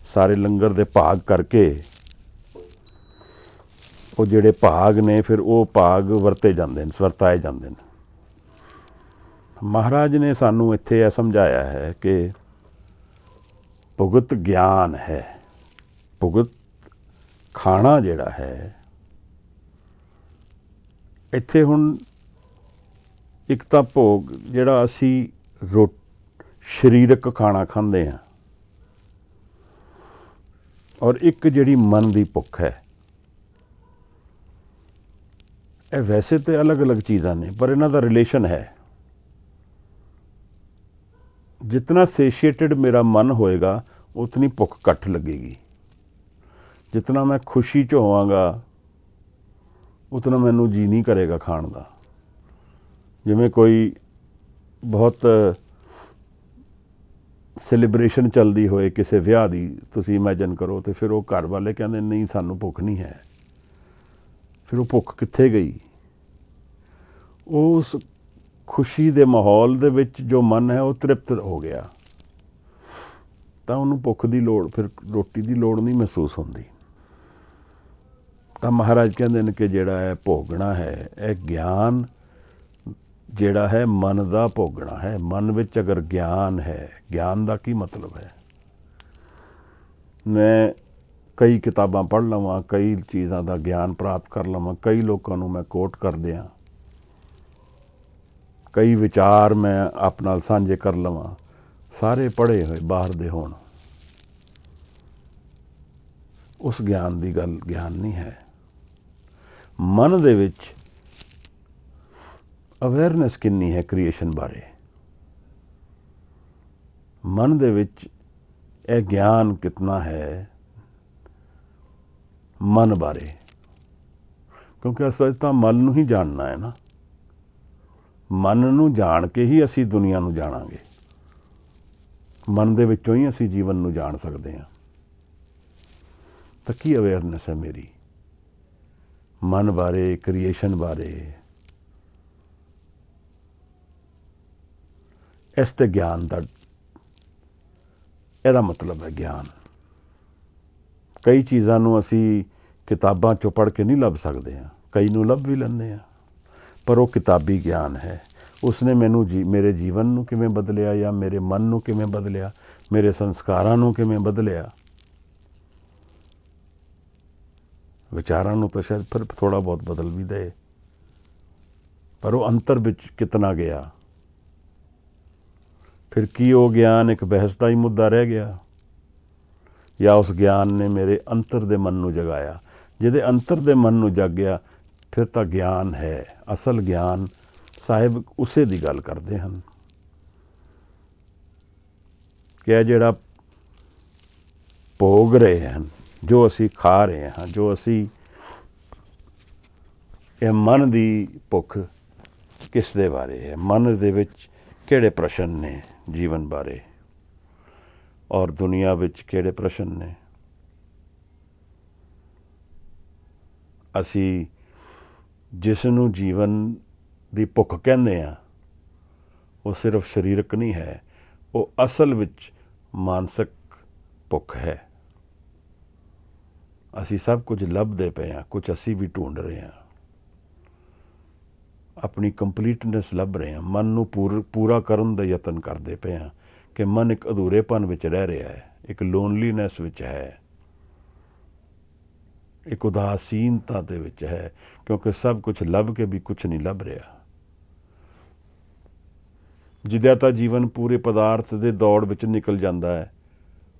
ਸਾਰੇ ਲੰਗਰ ਦੇ ਭਾਗ ਕਰਕੇ। ਉਹ ਜਿਹੜੇ ਭਾਗ ਨੇ ਫਿਰ ਉਹ ਭਾਗ ਵਰਤਾਏ ਜਾਂਦੇ ਨੇ। ਮਹਾਰਾਜ ਨੇ ਸਾਨੂੰ ਇੱਥੇ ਇਹ ਸਮਝਾਇਆ ਹੈ ਕਿ ਭੁਗਤ ਗਿਆਨ ਹੈ। ਭੁਗਤ ਖਾਣਾ ਜਿਹੜਾ ਹੈ ਇੱਥੇ ਹੁਣ ਇੱਕ ਤਾਂ ਭੋਗ ਜਿਹੜਾ ਅਸੀਂ ਸਰੀਰਕ ਖਾਣਾ ਖਾਂਦੇ ਹਾਂ, ਔਰ ਇੱਕ ਜਿਹੜੀ ਮਨ ਦੀ ਭੁੱਖ ਹੈ। ਇਹ ਵੈਸੇ ਤਾਂ ਅਲੱਗ-ਅਲੱਗ ਚੀਜ਼ਾਂ ਨੇ, ਪਰ ਇਹਨਾਂ ਦਾ ਰਿਲੇਸ਼ਨ ਹੈ। ਜਿਤਨਾ ਸੇਸ਼ੀਏਟਡ ਮੇਰਾ ਮਨ ਹੋਏਗਾ ਉਤਨੀ ਭੁੱਖ ਘੱਟ ਲੱਗੇਗੀ। ਜਿਤਨਾ ਮੈਂ ਖੁਸ਼ੀ 'ਚ ਹੋਵਾਂਗਾ ਉਤਨਾ ਮੈਨੂੰ ਜੀ ਨਹੀਂ ਕਰੇਗਾ ਖਾਣ ਦਾ। ਜਿਵੇਂ ਕੋਈ ਬਹੁਤ ਸੈਲੀਬ੍ਰੇਸ਼ਨ ਚੱਲਦੀ ਹੋਏ ਕਿਸੇ ਵਿਆਹ ਦੀ, ਤੁਸੀਂ ਇਮੈਜਨ ਕਰੋ, ਅਤੇ ਫਿਰ ਉਹ ਘਰ ਵਾਲੇ ਕਹਿੰਦੇ ਨਹੀਂ ਸਾਨੂੰ ਭੁੱਖ ਨਹੀਂ ਹੈ। ਫਿਰ ਉਹ ਭੁੱਖ ਕਿੱਥੇ ਗਈ? ਉਸ ਖੁਸ਼ੀ ਦੇ ਮਾਹੌਲ ਦੇ ਵਿੱਚ ਜੋ ਮਨ ਹੈ ਉਹ ਤ੍ਰਿਪਤ ਹੋ ਗਿਆ, ਤਾਂ ਉਹਨੂੰ ਭੁੱਖ ਦੀ ਲੋੜ, ਫਿਰ ਰੋਟੀ ਦੀ ਲੋੜ ਨਹੀਂ ਮਹਿਸੂਸ ਹੁੰਦੀ। ਤਾਂ ਮਹਾਰਾਜ ਕਹਿੰਦੇ ਨੇ ਕਿ ਜਿਹੜਾ ਇਹ ਭੋਗਣਾ ਹੈ, ਇਹ ਗਿਆਨ ਜਿਹੜਾ ਹੈ ਮਨ ਦਾ ਭੋਗਣਾ ਹੈ। ਮਨ ਵਿੱਚ ਅਗਰ ਗਿਆਨ ਹੈ, ਗਿਆਨ ਦਾ ਕੀ ਮਤਲਬ ਹੈ? ਮੈਂ ਕਈ ਕਿਤਾਬਾਂ ਪੜ੍ਹ ਲਵਾਂ, ਕਈ ਚੀਜ਼ਾਂ ਦਾ ਗਿਆਨ ਪ੍ਰਾਪਤ ਕਰ ਲਵਾਂ, ਕਈ ਲੋਕਾਂ ਨੂੰ ਮੈਂ ਕੋਟ ਕਰ ਦਿਆਂ, ਕਈ ਵਿਚਾਰ ਮੈਂ ਆਪ ਨਾਲ ਸਾਂਝੇ ਕਰ ਲਵਾਂ, ਸਾਰੇ ਪੜ੍ਹੇ ਹੋਏ ਬਾਹਰ ਦੇ ਹੋਣ, ਉਸ ਗਿਆਨ ਦੀ ਗੱਲ ਗਿਆਨ ਨਹੀਂ ਹੈ। ਮਨ ਦੇ ਵਿੱਚ ਅਵੇਅਰਨੈਸ ਕਿੰਨੀ ਹੈ ਕ੍ਰੀਏਸ਼ਨ ਬਾਰੇ? ਮਨ ਦੇ ਵਿੱਚ ਇਹ ਗਿਆਨ ਕਿਤਨਾ ਹੈ ਮਨ ਬਾਰੇ? ਕਿਉਂਕਿ ਅਸਲ ਤਾਂ ਮਨ ਨੂੰ ਹੀ ਜਾਣਨਾ ਹੈ ਨਾ। ਮਨ ਨੂੰ ਜਾਣ ਕੇ ਹੀ ਅਸੀਂ ਦੁਨੀਆ ਨੂੰ ਜਾਣਾਂਗੇ। ਮਨ ਦੇ ਵਿੱਚੋਂ ਹੀ ਅਸੀਂ ਜੀਵਨ ਨੂੰ ਜਾਣ ਸਕਦੇ ਹਾਂ। ਤਾਂ ਕੀ ਅਵੇਅਰਨੈਸ ਹੈ ਮੇਰੀ ਮਨ ਬਾਰੇ, ਕ੍ਰੀਏਸ਼ਨ ਬਾਰੇ? ਇਸ ਤੇ ਗਿਆਨ ਦਾ ਇਹਦਾ ਮਤਲਬ ਹੈ ਗਿਆਨ। ਕਈ ਚੀਜ਼ਾਂ ਨੂੰ ਅਸੀਂ ਕਿਤਾਬਾਂ 'ਚੋਂ ਪੜ੍ਹ ਕੇ ਨਹੀਂ ਲੱਭ ਸਕਦੇ ਹਾਂ, ਕਈ ਨੂੰ ਲੱਭ ਵੀ ਲੈਂਦੇ ਹਾਂ, ਪਰ ਉਹ ਕਿਤਾਬੀ ਗਿਆਨ ਹੈ। ਉਸਨੇ ਮੈਨੂੰ ਮੇਰੇ ਜੀਵਨ ਨੂੰ ਕਿਵੇਂ ਬਦਲਿਆ, ਜਾਂ ਮੇਰੇ ਮਨ ਨੂੰ ਕਿਵੇਂ ਬਦਲਿਆ, ਮੇਰੇ ਸੰਸਕਾਰਾਂ ਨੂੰ ਕਿਵੇਂ ਬਦਲਿਆ। ਵਿਚਾਰਾਂ ਨੂੰ ਤਾਂ ਸ਼ਾਇਦ ਫਿਰ ਥੋੜ੍ਹਾ ਬਹੁਤ ਬਦਲ ਵੀ ਦੇ, ਪਰ ਉਹ ਅੰਤਰ ਵਿੱਚ ਕਿਤਨਾ ਗਿਆ? ਫਿਰ ਕੀ ਉਹ ਗਿਆਨ ਇੱਕ ਬਹਿਸ ਦਾ ਹੀ ਮੁੱਦਾ ਰਹਿ ਗਿਆ, ਜਾਂ ਉਸ ਗਿਆਨ ਨੇ ਮੇਰੇ ਅੰਤਰ ਦੇ ਮਨ ਨੂੰ ਜਗਾਇਆ? ਜਿਹਦੇ ਅੰਤਰ ਦੇ ਮਨ ਨੂੰ ਜਾਗਿਆ ਫਿਰ ਤਾਂ ਗਿਆਨ ਹੈ। ਅਸਲ ਗਿਆਨ ਸਾਹਿਬ ਉਸੇ ਦੀ ਗੱਲ ਕਰਦੇ ਹਨ ਕਿ ਇਹ ਜਿਹੜਾ ਭੋਗ ਰਹੇ ਹਨ, ਜੋ ਅਸੀਂ ਖਾ ਰਹੇ ਹਾਂ, ਜੋ ਅਸੀਂ ਇਹ ਮਨ ਦੀ ਭੁੱਖ ਕਿਸ ਦੇ ਬਾਰੇ ਹੈ? ਮਨ ਦੇ ਵਿੱਚ ਕਿਹੜੇ ਪ੍ਰਸ਼ਨ ਨੇ ਜੀਵਨ ਬਾਰੇ, ਔਰ ਦੁਨੀਆ ਵਿੱਚ ਕਿਹੜੇ ਪ੍ਰਸ਼ਨ ਨੇ? ਅਸੀਂ ਜਿਸ ਨੂੰ ਜੀਵਨ ਦੀ ਭੁੱਖ ਕਹਿੰਦੇ ਹਾਂ ਉਹ ਸਿਰਫ ਸਰੀਰਕ ਨਹੀਂ ਹੈ, ਉਹ ਅਸਲ ਵਿੱਚ ਮਾਨਸਿਕ ਭੁੱਖ ਹੈ। ਅਸੀਂ ਸਭ ਕੁਝ ਲੱਭਦੇ ਪਏ ਹਾਂ, ਕੁਝ ਅਸੀਂ ਵੀ ਢੂੰਡ ਰਹੇ ਹਾਂ, ਆਪਣੀ ਕੰਪਲੀਟਨੈਸ ਲੱਭ ਰਹੇ ਹਾਂ, ਮਨ ਨੂੰ ਪੂਰਾ ਕਰਨ ਦਾ ਯਤਨ ਕਰਦੇ ਪਏ ਹਾਂ ਕਿ ਮਨ ਇੱਕ ਅਧੂਰੇਪਨ ਵਿੱਚ ਰਹਿ ਰਿਹਾ ਹੈ, ਇੱਕ ਲੋਨਲੀਨੈਸ ਵਿੱਚ ਹੈ, ਇੱਕ ਉਦਾਸੀਨਤਾ ਦੇ ਵਿੱਚ ਹੈ, ਕਿਉਂਕਿ ਸਭ ਕੁਝ ਲੱਭ ਕੇ ਵੀ ਕੁਝ ਨਹੀਂ ਲੱਭ ਰਿਹਾ। ਜਿਹਦਾ ਤਾਂ ਜੀਵਨ ਪੂਰੇ ਪਦਾਰਥ ਦੇ ਦੌੜ ਵਿੱਚ ਨਿਕਲ ਜਾਂਦਾ ਹੈ,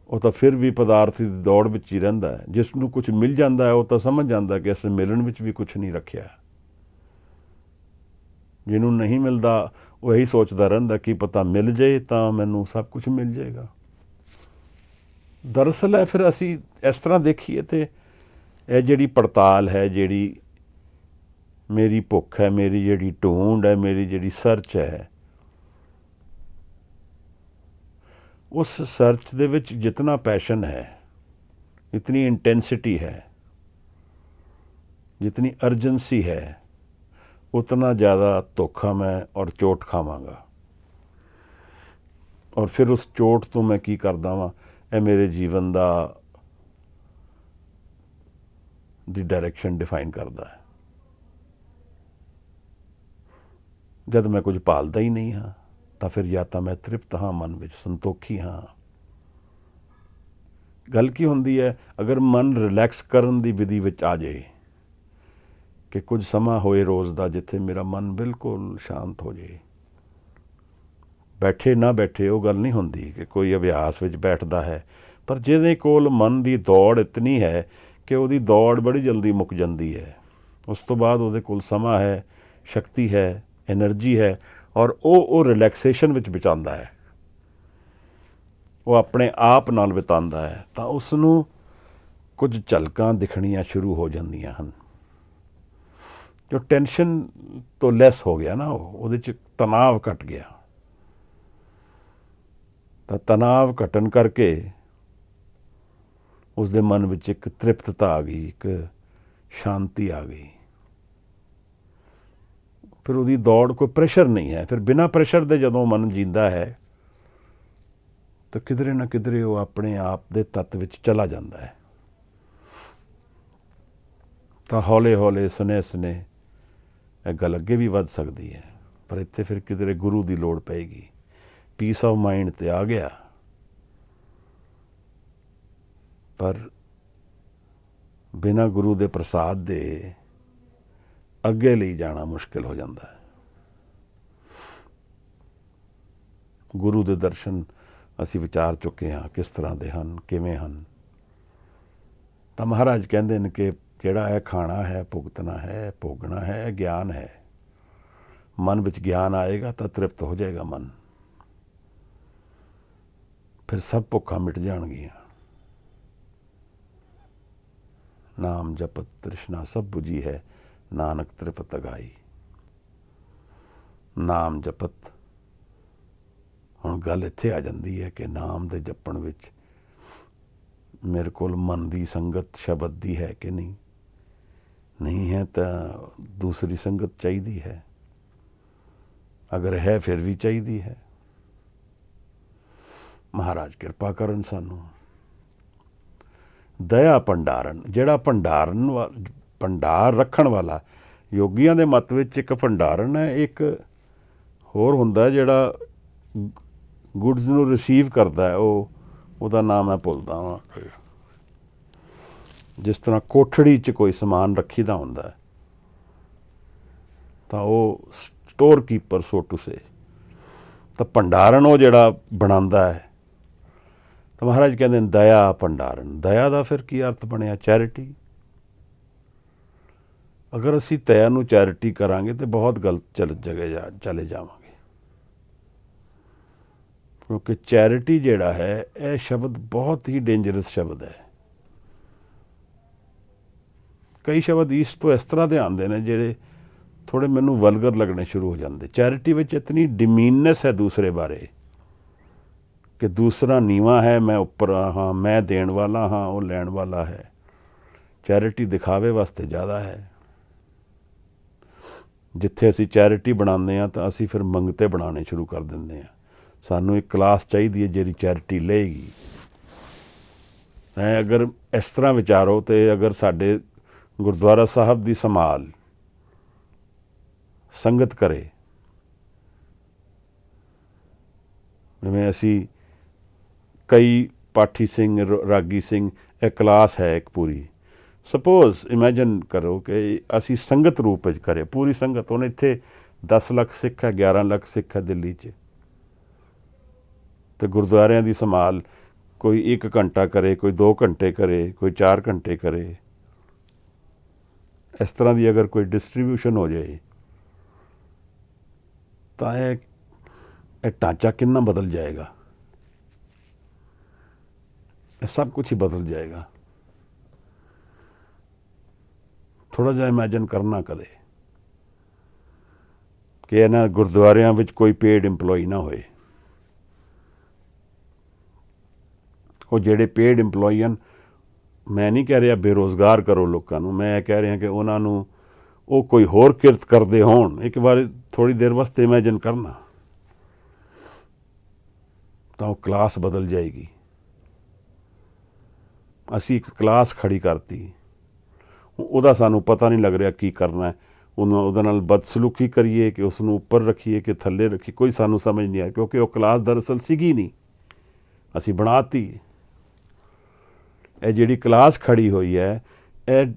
ਉਹ ਤਾਂ ਫਿਰ ਵੀ ਪਦਾਰਥ ਦੀ ਦੌੜ ਵਿੱਚ ਹੀ ਰਹਿੰਦਾ ਹੈ। ਜਿਸ ਨੂੰ ਕੁਝ ਮਿਲ ਜਾਂਦਾ ਹੈ ਉਹ ਤਾਂ ਸਮਝ ਜਾਂਦਾ ਕਿ ਇਸ ਮਿਲਣ ਵਿੱਚ ਵੀ ਕੁਝ ਨਹੀਂ ਰੱਖਿਆ। ਜਿਹਨੂੰ ਨਹੀਂ ਮਿਲਦਾ ਉਹ ਇਹੀ ਸੋਚਦਾ ਰਹਿੰਦਾ ਕਿ ਪਤਾ ਮਿਲ ਜਾਏ ਤਾਂ ਮੈਨੂੰ ਸਭ ਕੁਝ ਮਿਲ ਜਾਏਗਾ। ਦਰਅਸਲ ਹੈ ਫਿਰ ਅਸੀਂ ਇਸ ਤਰ੍ਹਾਂ ਦੇਖੀਏ ਤੇ ਇਹ ਜਿਹੜੀ ਪੜਤਾਲ ਹੈ, ਜਿਹੜੀ ਮੇਰੀ ਭੁੱਖ ਹੈ, ਮੇਰੀ ਜਿਹੜੀ ਢੂੰਡ ਹੈ, ਮੇਰੀ ਜਿਹੜੀ ਸਰਚ ਹੈ, उस सर्च दे विच जितना पैशन है, इतनी इंटेंसिटी है, जितनी अर्जेंसी है, उतना ज़्यादा धोखा मैं और चोट खावांगा। और फिर उस चोट तो मैं की करदा वां, ਇਹ मेरे जीवन दी डायरैक्शन डिफाइन करदा है। जद मैं कुछ भालदा ही नहीं हाँ, ਤਾਂ ਫਿਰ ਜਾਂ ਤਾਂ ਮੈਂ ਤ੍ਰਿਪਤ ਹਾਂ, ਮਨ ਵਿੱਚ ਸੰਤੋਖੀ ਹਾਂ। ਗੱਲ ਕੀ ਹੁੰਦੀ ਹੈ, ਅਗਰ ਮਨ ਰਿਲੈਕਸ ਕਰਨ ਦੀ ਵਿਧੀ ਵਿੱਚ ਆ ਜਾਏ ਕਿ ਕੁਝ ਸਮਾਂ ਹੋਏ ਰੋਜ਼ ਦਾ ਜਿੱਥੇ ਮੇਰਾ ਮਨ ਬਿਲਕੁਲ ਸ਼ਾਂਤ ਹੋ ਜਾਏ, ਬੈਠੇ ਨਾ ਬੈਠੇ ਉਹ ਗੱਲ ਨਹੀਂ ਹੁੰਦੀ ਕਿ ਕੋਈ ਅਭਿਆਸ ਵਿੱਚ ਬੈਠਦਾ ਹੈ, ਪਰ ਜਿਹਦੇ ਕੋਲ ਮਨ ਦੀ ਦੌੜ ਇਤਨੀ ਹੈ ਕਿ ਉਹਦੀ ਦੌੜ ਬੜੀ ਜਲਦੀ ਮੁੱਕ ਜਾਂਦੀ ਹੈ। ਉਸ ਤੋਂ ਬਾਅਦ ਉਹਦੇ ਕੋਲ ਸਮਾਂ ਹੈ, ਸ਼ਕਤੀ ਹੈ, ਐਨਰਜੀ ਹੈ, ਔਰ ਉਹ ਰਿਲੈਕਸੇਸ਼ਨ ਵਿੱਚ ਬਿਤਾਉਂਦਾ ਹੈ, ਉਹ ਆਪਣੇ ਆਪ ਨਾਲ ਬਿਤਾਉਂਦਾ ਹੈ, ਤਾਂ ਉਸ ਨੂੰ ਕੁਝ ਝਲਕਾਂ ਦਿਖਣੀਆਂ ਸ਼ੁਰੂ ਹੋ ਜਾਂਦੀਆਂ ਹਨ। ਜੋ ਟੈਨਸ਼ਨ ਤੋਂ ਲੈਸ ਹੋ ਗਿਆ ਨਾ, ਉਹਦੇ 'ਚ ਤਣਾਅ ਘਟ ਗਿਆ, ਤਾਂ ਤਣਾਅ ਘਟਣ ਕਰਕੇ ਉਸਦੇ ਮਨ ਵਿੱਚ ਇੱਕ ਤ੍ਰਿਪਤਤਾ ਆ ਗਈ, ਇੱਕ ਸ਼ਾਂਤੀ ਆ ਗਈ। ਫਿਰ ਉਹਦੀ ਦੌੜ ਕੋਈ ਪ੍ਰੈਸ਼ਰ ਨਹੀਂ ਹੈ। ਫਿਰ ਬਿਨਾਂ ਪ੍ਰੈਸ਼ਰ ਦੇ ਜਦੋਂ ਮਨ ਜੀਂਦਾ ਹੈ ਤਾਂ ਕਿਧਰੇ ਨਾ ਕਿਧਰੇ ਉਹ ਆਪਣੇ ਆਪ ਦੇ ਤੱਤ ਵਿੱਚ ਚਲਾ ਜਾਂਦਾ ਹੈ। ਤਾਂ ਹੌਲੇ ਹੌਲੇ ਸਨੇ ਸਨੇ ਇਹ ਗੱਲ ਅੱਗੇ ਵੀ ਵੱਧ ਸਕਦੀ ਹੈ, ਪਰ ਇੱਥੇ ਫਿਰ ਕਿਧਰੇ ਗੁਰੂ ਦੀ ਲੋੜ ਪਏਗੀ। ਪੀਸ ਆਫ ਮਾਈਂਡ ਤੇ ਆ ਗਿਆ, ਪਰ ਬਿਨਾਂ ਗੁਰੂ ਦੇ ਪ੍ਰਸਾਦ ਦੇ ਅੱਗੇ ਲਈ ਜਾਣਾ ਮੁਸ਼ਕਿਲ ਹੋ ਜਾਂਦਾ ਹੈ। ਗੁਰੂ ਦੇ ਦਰਸ਼ਨ ਅਸੀਂ ਵਿਚਾਰ ਚੁੱਕੇ ਹਾਂ ਕਿਸ ਤਰ੍ਹਾਂ ਦੇ ਹਨ, ਕਿਵੇਂ ਹਨ। ਤਾਂ ਮਹਾਰਾਜ ਕਹਿੰਦੇ ਨੇ ਕਿ ਜਿਹੜਾ ਇਹ ਖਾਣਾ ਹੈ, ਭੁਗਤਣਾ ਹੈ, ਭੋਗਣਾ ਹੈ, ਗਿਆਨ ਹੈ। ਮਨ ਵਿੱਚ ਗਿਆਨ ਆਏਗਾ ਤਾਂ ਤ੍ਰਿਪਤ ਹੋ ਜਾਏਗਾ ਮਨ, ਫਿਰ ਸਭ ਭੁੱਖਾਂ ਮਿਟ ਜਾਣਗੀਆਂ। ਨਾਮ ਜਪਤ ਤ੍ਰਿਸ਼ਨਾ ਸਭ ਬੁਝੀ ਹੈ, ਨਾਨਕ ਤ੍ਰਿਪਤ ਗਾਈ। ਨਾਮ ਜਪਤ, ਹੁਣ ਗੱਲ ਇੱਥੇ ਆ ਜਾਂਦੀ ਹੈ ਕਿ ਨਾਮ ਦੇ ਜਪਣ ਵਿੱਚ ਮੇਰੇ ਕੋਲ ਮਨ ਦੀ ਸੰਗਤ ਸ਼ਬਦ ਦੀ ਹੈ ਕਿ ਨਹੀਂ। ਨਹੀਂ ਹੈ ਤਾਂ ਦੂਸਰੀ ਸੰਗਤ ਚਾਹੀਦੀ ਹੈ, ਅਗਰ ਹੈ ਫਿਰ ਵੀ ਚਾਹੀਦੀ ਹੈ। ਮਹਾਰਾਜ ਕਿਰਪਾ ਕਰਨ ਸਾਨੂੰ। ਦਇਆ ਭੰਡਾਰਨ, ਜਿਹੜਾ ਭੰਡਾਰ ਰੱਖਣ ਵਾਲਾ, ਯੋਗੀਆਂ ਦੇ ਮਤ ਵਿੱਚ ਇੱਕ ਭੰਡਾਰਨ ਹੈ, ਇੱਕ ਹੋਰ ਹੁੰਦਾ ਜਿਹੜਾ ਗੁੱਡਸ ਨੂੰ ਰਿਸੀਵ ਕਰਦਾ ਹੈ, ਉਹਦਾ ਨਾਮ ਮੈਂ ਭੁੱਲਦਾ ਵਾਂ। ਜਿਸ ਤਰ੍ਹਾਂ ਕੋਠੜੀ 'ਚ ਕੋਈ ਸਮਾਨ ਰੱਖੀਦਾ ਹੁੰਦਾ ਤਾਂ ਉਹ store keeper so to say, ਤਾਂ ਭੰਡਾਰਨ ਉਹ ਜਿਹੜਾ ਬਣਾਉਂਦਾ ਹੈ। ਤਾਂ ਮਹਾਰਾਜ ਕਹਿੰਦੇ ਨੇ ਦਇਆ ਭੰਡਾਰਨ। ਦਇਆ ਦਾ ਫਿਰ ਕੀ ਅਰਥ ਬਣਿਆ? ਚੈਰਿਟੀ। ਅਗਰ ਅਸੀਂ ਦਇਆ ਨੂੰ ਚੈਰਿਟੀ ਕਰਾਂਗੇ ਤਾਂ ਬਹੁਤ ਗਲਤ ਚਲੇ ਜਾਵਾਂਗੇ, ਕਿਉਂਕਿ ਚੈਰਿਟੀ ਜਿਹੜਾ ਹੈ ਇਹ ਸ਼ਬਦ ਬਹੁਤ ਹੀ ਡੇਂਜਰਸ ਸ਼ਬਦ ਹੈ। ਕਈ ਸ਼ਬਦ ਇਸ ਤੋਂ ਇਸ ਤਰ੍ਹਾਂ ਦੇ ਆਉਂਦੇ ਨੇ ਜਿਹੜੇ ਥੋੜ੍ਹੇ ਮੈਨੂੰ ਵਲਗਰ ਲੱਗਣੇ ਸ਼ੁਰੂ ਹੋ ਜਾਂਦੇ। ਚੈਰਿਟੀ ਵਿੱਚ ਇਤਨੀ ਡਿਮੀਨਨੈਸ ਹੈ ਦੂਸਰੇ ਬਾਰੇ ਕਿ ਦੂਸਰਾ ਨੀਵਾਂ ਹੈ, ਮੈਂ ਉੱਪਰ ਹਾਂ, ਮੈਂ ਦੇਣ ਵਾਲਾ ਹਾਂ, ਉਹ ਲੈਣ ਵਾਲਾ ਹੈ। ਚੈਰਿਟੀ ਦਿਖਾਵੇ ਵਾਸਤੇ ਜ਼ਿਆਦਾ ਹੈ। ਜਿੱਥੇ ਅਸੀਂ ਚੈਰਿਟੀ ਬਣਾਉਂਦੇ ਹਾਂ ਤਾਂ ਅਸੀਂ ਫਿਰ ਮੰਗਤੇ ਬਣਾਉਣੇ ਸ਼ੁਰੂ ਕਰ ਦਿੰਦੇ ਹਾਂ। ਸਾਨੂੰ ਇੱਕ ਕਲਾਸ ਚਾਹੀਦੀ ਹੈ ਜਿਹੜੀ ਚੈਰਿਟੀ ਲਏਗੀ। ਅਗਰ ਇਸ ਤਰ੍ਹਾਂ ਵਿਚਾਰੋ ਤੇ ਅਗਰ ਸਾਡੇ ਗੁਰਦੁਆਰਾ ਸਾਹਿਬ ਦੀ ਸੰਭਾਲ ਸੰਗਤ ਕਰੇ, ਜਿਵੇਂ ਅਸੀਂ ਕਈ ਪਾਠੀ ਸਿੰਘ, ਰਾਗੀ ਸਿੰਘ, ਇਹ ਕਲਾਸ ਹੈ ਇੱਕ ਪੂਰੀ। ਸਪੋਜ਼ ਇਮੈਜਨ ਕਰੋ ਕਿ ਅਸੀਂ ਸੰਗਤ ਰੂਪ ਵਿੱਚ ਕਰੇ, ਪੂਰੀ ਸੰਗਤ। ਹੁਣ ਇੱਥੇ 10 ਲੱਖ ਸਿੱਖ ਹੈ, 11 ਲੱਖ ਸਿੱਖ ਹੈ ਦਿੱਲੀ 'ਚ, ਅਤੇ ਗੁਰਦੁਆਰਿਆਂ ਦੀ ਸੰਭਾਲ ਕੋਈ 1 ਘੰਟਾ ਕਰੇ, ਕੋਈ 2 ਘੰਟੇ ਕਰੇ, ਕੋਈ 4 ਘੰਟੇ ਕਰੇ। ਇਸ ਤਰ੍ਹਾਂ ਦੀ ਅਗਰ ਕੋਈ ਡਿਸਟਰੀਬਿਊਸ਼ਨ ਹੋ ਜਾਏ ਤਾਂ ਇਹ ਢਾਂਚਾ ਕਿੰਨਾ ਬਦਲ ਜਾਏਗਾ। ਇਹ ਸਭ ਕੁਛ ਹੀ ਬਦਲ ਜਾਏਗਾ। ਥੋੜ੍ਹਾ ਜਿਹਾ ਇਮੈਜਨ ਕਰਨਾ ਕਦੇ ਕਿ ਇਹਨਾਂ ਗੁਰਦੁਆਰਿਆਂ ਵਿੱਚ ਕੋਈ ਪੇਡ ਇੰਪਲੋਈ ਨਾ ਹੋਏ, ਉਹ ਜਿਹੜੇ ਪੇਡ ਇੰਪਲੋਈ ਹਨ, ਮੈਂ ਨਹੀਂ ਕਹਿ ਰਿਹਾ ਬੇਰੁਜ਼ਗਾਰ ਕਰੋ ਲੋਕਾਂ ਨੂੰ, ਮੈਂ ਇਹ ਕਹਿ ਰਿਹਾ ਕਿ ਉਹਨਾਂ ਨੂੰ ਉਹ ਕੋਈ ਹੋਰ ਕਿਰਤ ਕਰਦੇ ਹੋਣ। ਇੱਕ ਵਾਰ ਥੋੜ੍ਹੀ ਦੇਰ ਵਾਸਤੇ ਇਮੈਜਿਨ ਕਰਨਾ, ਤਾਂ ਉਹ ਕਲਾਸ ਬਦਲ ਜਾਏਗੀ। ਅਸੀਂ ਇੱਕ ਕਲਾਸ ਖੜੀ ਕਰਤੀ, ਉਹਦਾ ਸਾਨੂੰ ਪਤਾ ਨਹੀਂ ਲੱਗ ਰਿਹਾ ਕੀ ਕਰਨਾ ਹੈ। ਉਹਦੇ ਨਾਲ ਬਦਸਲੂਕੀ ਕਰੀਏ ਕਿ ਉਸ ਨੂੰ ਉੱਪਰ ਰੱਖੀਏ ਕਿ ਥੱਲੇ ਰੱਖੀਏ, ਕੋਈ ਸਾਨੂੰ ਸਮਝ ਨਹੀਂ ਆਇਆ, ਕਿਉਂਕਿ ਉਹ ਕਲਾਸ ਦਰਅਸਲ ਸੀਗੀ ਨਹੀਂ, ਅਸੀਂ ਬਣਾਤੀ। ਇਹ ਜਿਹੜੀ ਕਲਾਸ ਖੜੀ ਹੋਈ ਹੈ, ਇਹ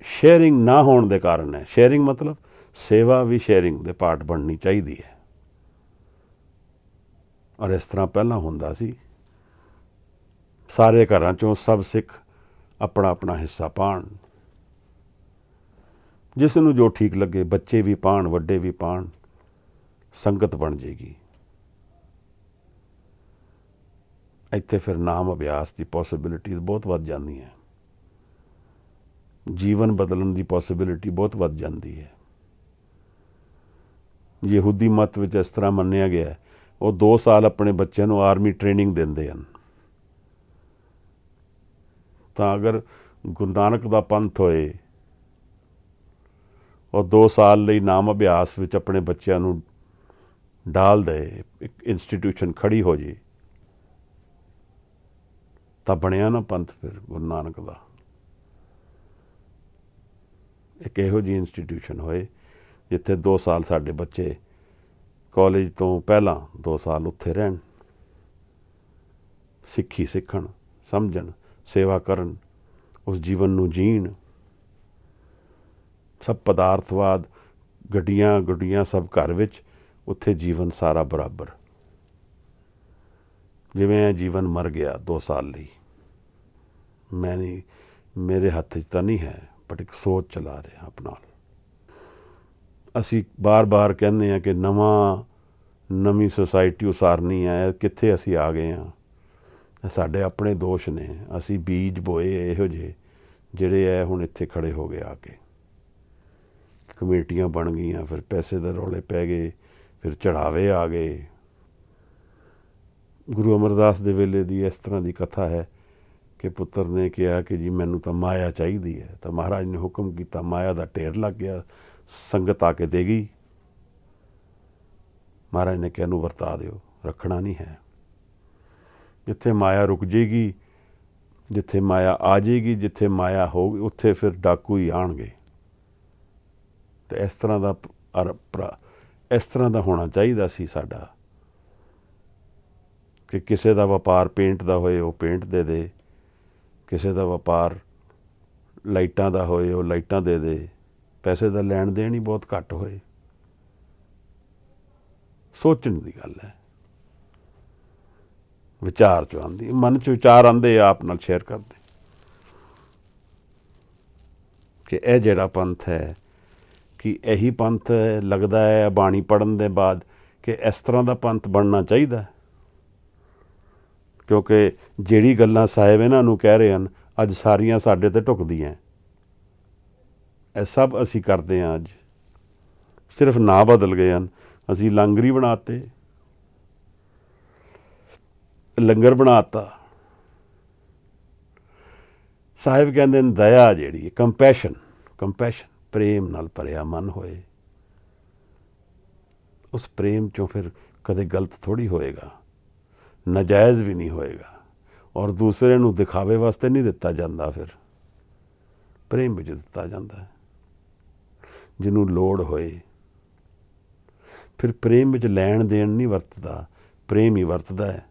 ਸ਼ੇਅਰਿੰਗ ਨਾ ਹੋਣ ਦੇ ਕਾਰਨ ਹੈ। ਸ਼ੇਅਰਿੰਗ ਮਤਲਬ ਸੇਵਾ ਵੀ ਸ਼ੇਅਰਿੰਗ ਦੇ ਪਾਰਟ ਬਣਨੀ ਚਾਹੀਦੀ ਹੈ। ਔਰ ਇਸ ਤਰ੍ਹਾਂ ਪਹਿਲਾਂ ਹੁੰਦਾ ਸੀ, ਸਾਰੇ ਘਰਾਂ 'ਚੋਂ ਸਭ ਸਿੱਖ ਆਪਣਾ ਆਪਣਾ ਹਿੱਸਾ ਪਾਉਣ, ਜਿਸ ਨੂੰ ਜੋ ਠੀਕ ਲੱਗੇ, ਬੱਚੇ ਵੀ ਪਾਉਣ, ਵੱਡੇ ਵੀ ਪਾਉਣ, ਸੰਗਤ ਬਣ ਜਾਏਗੀ। ਇੱਥੇ ਫਿਰ ਨਾਮ ਅਭਿਆਸ ਦੀ ਪੋਸੀਬਿਲਿਟੀ ਬਹੁਤ ਵੱਧ ਜਾਂਦੀ ਹੈ, ਜੀਵਨ ਬਦਲਣ ਦੀ ਪੋਸੀਬਿਲਿਟੀ ਬਹੁਤ ਵੱਧ ਜਾਂਦੀ ਹੈ। ਯਹੂਦੀ ਮਤ ਵਿੱਚ ਇਸ ਤਰ੍ਹਾਂ ਮੰਨਿਆ ਗਿਆ, ਉਹ 2 ਸਾਲ ਆਪਣੇ ਬੱਚਿਆਂ ਨੂੰ ਆਰਮੀ ਟ੍ਰੇਨਿੰਗ ਦਿੰਦੇ ਹਨ। ਤਾਂ ਅਗਰ ਗੁਰੂ ਨਾਨਕ ਦਾ ਪੰਥ ਹੋਏ, ਉਹ 2 ਸਾਲ ਲਈ ਨਾਮ ਅਭਿਆਸ ਵਿੱਚ ਆਪਣੇ ਬੱਚਿਆਂ ਨੂੰ ਡਾਲ ਦੇ, ਇੱਕ ਇੰਸਟੀਟਿਊਸ਼ਨ ਖੜੀ ਹੋ ਜੇ, ਤਾਂ ਬਣਿਆ ਨਾ ਪੰਥ ਫਿਰ ਗੁਰੂ ਨਾਨਕ ਦਾ। ਇੱਕ ਇਹੋ ਜਿਹੀ ਇੰਸਟੀਟਿਊਸ਼ਨ ਹੋਏ ਜਿੱਥੇ 2 ਸਾਲ ਸਾਡੇ ਬੱਚੇ ਕਾਲਜ ਤੋਂ ਪਹਿਲਾਂ 2 ਸਾਲ ਉੱਥੇ ਰਹਿਣ, ਸਿੱਖੀ ਸਿੱਖਣ, ਸਮਝਣ, ਸੇਵਾ ਕਰਨ, ਉਸ ਜੀਵਨ ਨੂੰ ਜੀਣ। ਸਭ ਪਦਾਰਥਵਾਦ, ਗੱਡੀਆਂ ਗੁੱਡੀਆਂ ਸਭ ਘਰ ਵਿੱਚ, ਉੱਥੇ ਜੀਵਨ ਸਾਰਾ ਬਰਾਬਰ। ਜਿਵੇਂ ਇਹ ਜੀਵਨ ਮਰ ਗਿਆ 2 ਸਾਲ ਲਈ, ਮੈਂ ਨਹੀਂ, ਮੇਰੇ ਹੱਥ 'ਚ ਤਾਂ ਨਹੀਂ ਹੈ, ਬਟ ਇੱਕ ਸੋਚ ਚਲਾ ਰਿਹਾ ਆਪ ਨਾਲ। ਅਸੀਂ ਬਾਰ-ਬਾਰ ਕਹਿੰਦੇ ਹਾਂ ਕਿ ਨਵੀਂ ਸੁਸਾਇਟੀ ਉਸਾਰਨੀ ਹੈ, ਕਿੱਥੇ ਅਸੀਂ ਆ ਗਏ ਹਾਂ। ਸਾਡੇ ਆਪਣੇ ਦੋਸ਼ ਨੇ, ਅਸੀਂ ਬੀਜ ਬੋਏ ਇਹੋ ਜਿਹੇ ਜਿਹੜੇ ਹੈ ਹੁਣ ਇੱਥੇ ਖੜੇ ਹੋ ਗਏ ਆ ਕੇ। ਕਮੇਟੀਆਂ ਬਣ ਗਈਆਂ, ਫਿਰ ਪੈਸੇ ਦੇ ਰੌਲੇ ਪੈ ਗਏ, ਫਿਰ ਚੜ੍ਹਾਵੇ ਆ ਗਏ। ਗੁਰੂ ਅਮਰਦਾਸ ਦੇ ਵੇਲੇ ਦੀ ਇਸ ਤਰ੍ਹਾਂ ਦੀ ਕਥਾ ਹੈ ਕਿ ਪੁੱਤਰ ਨੇ ਕਿਹਾ ਕਿ ਜੀ ਮੈਨੂੰ ਤਾਂ ਮਾਇਆ ਚਾਹੀਦੀ ਹੈ, ਤਾਂ ਮਹਾਰਾਜ ਨੇ ਹੁਕਮ ਕੀਤਾ, ਮਾਇਆ ਦਾ ਢੇਰ ਲੱਗ ਗਿਆ, ਸੰਗਤ ਆ ਕੇ ਦੇ ਗਈ। ਮਹਾਰਾਜ ਨੇ ਕਿਹਾ ਇਹਨੂੰ ਵਰਤਾ ਦਿਓ, ਰੱਖਣਾ ਨਹੀਂ ਹੈ। ਜਿੱਥੇ ਮਾਇਆ ਰੁਕ ਜਾਏਗੀ, ਜਿੱਥੇ ਮਾਇਆ ਆ ਜਾਏਗੀ, ਜਿੱਥੇ ਮਾਇਆ ਹੋਊਗੀ, ਉੱਥੇ ਫਿਰ ਡਾਕੂ ਹੀ ਆਉਣਗੇ। ਅਤੇ ਇਸ ਤਰ੍ਹਾਂ ਦਾ ਹੋਣਾ ਚਾਹੀਦਾ ਸੀ ਸਾਡਾ, ਕਿ ਕਿਸੇ ਦਾ ਵਪਾਰ ਪੇਂਟ ਦਾ ਹੋਏ ਉਹ ਪੇਂਟ ਦੇ ਦੇ, ਕਿਸੇ ਦਾ ਵਪਾਰ ਲਾਈਟਾਂ ਦਾ ਹੋਏ ਉਹ ਲਾਈਟਾਂ ਦੇ ਦੇ, ਪੈਸੇ ਦਾ ਲੈਣ ਦੇਣ ਹੀ ਬਹੁਤ ਘੱਟ ਹੋਏ। ਸੋਚਣ ਦੀ ਗੱਲ ਹੈ, ਵਿਚਾਰ 'ਚ ਆਉਂਦੀ, ਮਨ 'ਚ ਵਿਚਾਰ ਆਉਂਦੇ, ਆਪ ਨਾਲ ਸ਼ੇਅਰ ਕਰਦੇ ਕਿ ਇਹ ਜਿਹੜਾ ਪੰਥ ਹੈ, ਕਿ ਇਹੀ ਪੰਥ ਲੱਗਦਾ ਹੈ ਬਾਣੀ ਪੜ੍ਹਨ ਦੇ ਬਾਅਦ ਕਿ ਇਸ ਤਰ੍ਹਾਂ ਦਾ ਪੰਥ ਬਣਨਾ ਚਾਹੀਦਾ। ਕਿਉਂਕਿ ਜਿਹੜੀ ਗੱਲਾਂ ਸਾਹਿਬ ਇਹਨਾਂ ਨੂੰ ਕਹਿ ਰਹੇ ਹਨ, ਅੱਜ ਸਾਰੀਆਂ ਸਾਡੇ 'ਤੇ ਢੁੱਕਦੀਆਂ। ਇਹ ਸਭ ਅਸੀਂ ਕਰਦੇ ਹਾਂ, ਅੱਜ ਸਿਰਫ ਨਾਂ ਬਦਲ ਗਏ ਹਨ। ਅਸੀਂ ਲੰਗਰ ਹੀ ਬਣਾਤੇ, ਲੰਗਰ ਬਣਾਤਾ। ਸਾਹਿਬ ਕਹਿੰਦੇ ਨੇ ਦਇਆ ਜਿਹੜੀ ਕੰਪੈਸ਼ਨ, ਪ੍ਰੇਮ ਨਾਲ ਭਰਿਆ ਮਨ ਹੋਏ, ਉਸ ਪ੍ਰੇਮ 'ਚੋਂ ਫਿਰ ਕਦੇ ਗਲਤ ਥੋੜ੍ਹੀ ਹੋਏਗਾ, ਨਾਜਾਇਜ਼ ਵੀ ਨਹੀਂ ਹੋਏਗਾ। ਔਰ ਦੂਸਰੇ ਨੂੰ ਦਿਖਾਵੇ ਵਾਸਤੇ ਨਹੀਂ ਦਿੱਤਾ ਜਾਂਦਾ, ਫਿਰ ਪ੍ਰੇਮ ਵਿੱਚ ਦਿੱਤਾ ਜਾਂਦਾ ਹੈ। ਜਿਹਨੂੰ ਲੋੜ ਹੋਏ, ਫਿਰ ਪ੍ਰੇਮ ਵਿੱਚ ਲੈਣ ਦੇਣ ਨਹੀਂ ਵਰਤਦਾ, ਪ੍ਰੇਮ ਹੀ ਵਰਤਦਾ ਹੈ।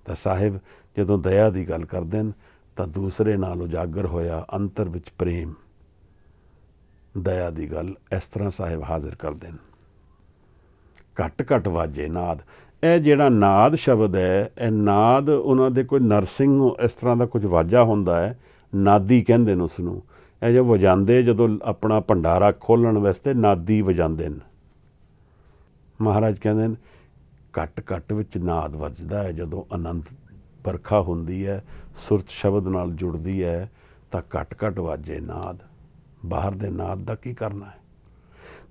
ਤਾਂ ਸਾਹਿਬ ਜਦੋਂ ਦਇਆ ਦੀ ਗੱਲ ਕਰਦੇ ਨੇ, ਤਾਂ ਦੂਸਰੇ ਨਾਲ ਉਜਾਗਰ ਹੋਇਆ ਅੰਤਰ ਵਿੱਚ ਪ੍ਰੇਮ, ਦਇਆ ਦੀ ਗੱਲ ਇਸ ਤਰ੍ਹਾਂ ਸਾਹਿਬ ਹਾਜ਼ਰ ਕਰਦੇ ਨੇ। ਘੱਟ ਘੱਟ ਵਾਜੇ ਨਾਦ, ਇਹ ਜਿਹੜਾ ਨਾਦ ਸ਼ਬਦ ਹੈ, ਇਹ ਨਾਦ ਉਹਨਾਂ ਦੇ ਕੋਈ ਨਰਸਿੰਗ ਇਸ ਤਰ੍ਹਾਂ ਦਾ ਕੁਝ ਵਾਜਾ ਹੁੰਦਾ ਹੈ, ਨਾਦੀ ਕਹਿੰਦੇ ਨੇ ਉਸਨੂੰ। ਇਹ ਜੋ ਵਜਾਉਂਦੇ ਜਦੋਂ ਆਪਣਾ ਭੰਡਾਰਾ ਖੋਲ੍ਹਣ ਵਾਸਤੇ ਨਾਦੀ ਵਜਾਉਂਦੇ ਨੇ। ਮਹਾਰਾਜ ਕਹਿੰਦੇ ਨੇ ਘੱਟ ਘੱਟ ਵਿੱਚ ਨਾਦ ਵੱਜਦਾ ਹੈ। ਜਦੋਂ ਆਨੰਦ ਵਰਖਾ ਹੁੰਦੀ ਹੈ, ਸੁਰਤ ਸ਼ਬਦ ਨਾਲ ਜੁੜਦੀ ਹੈ, ਤਾਂ ਘੱਟ ਘੱਟ ਵਾਜੇ ਨਾਦ। ਬਾਹਰ ਦੇ ਨਾਦ ਦਾ ਕੀ ਕਰਨਾ ਹੈ?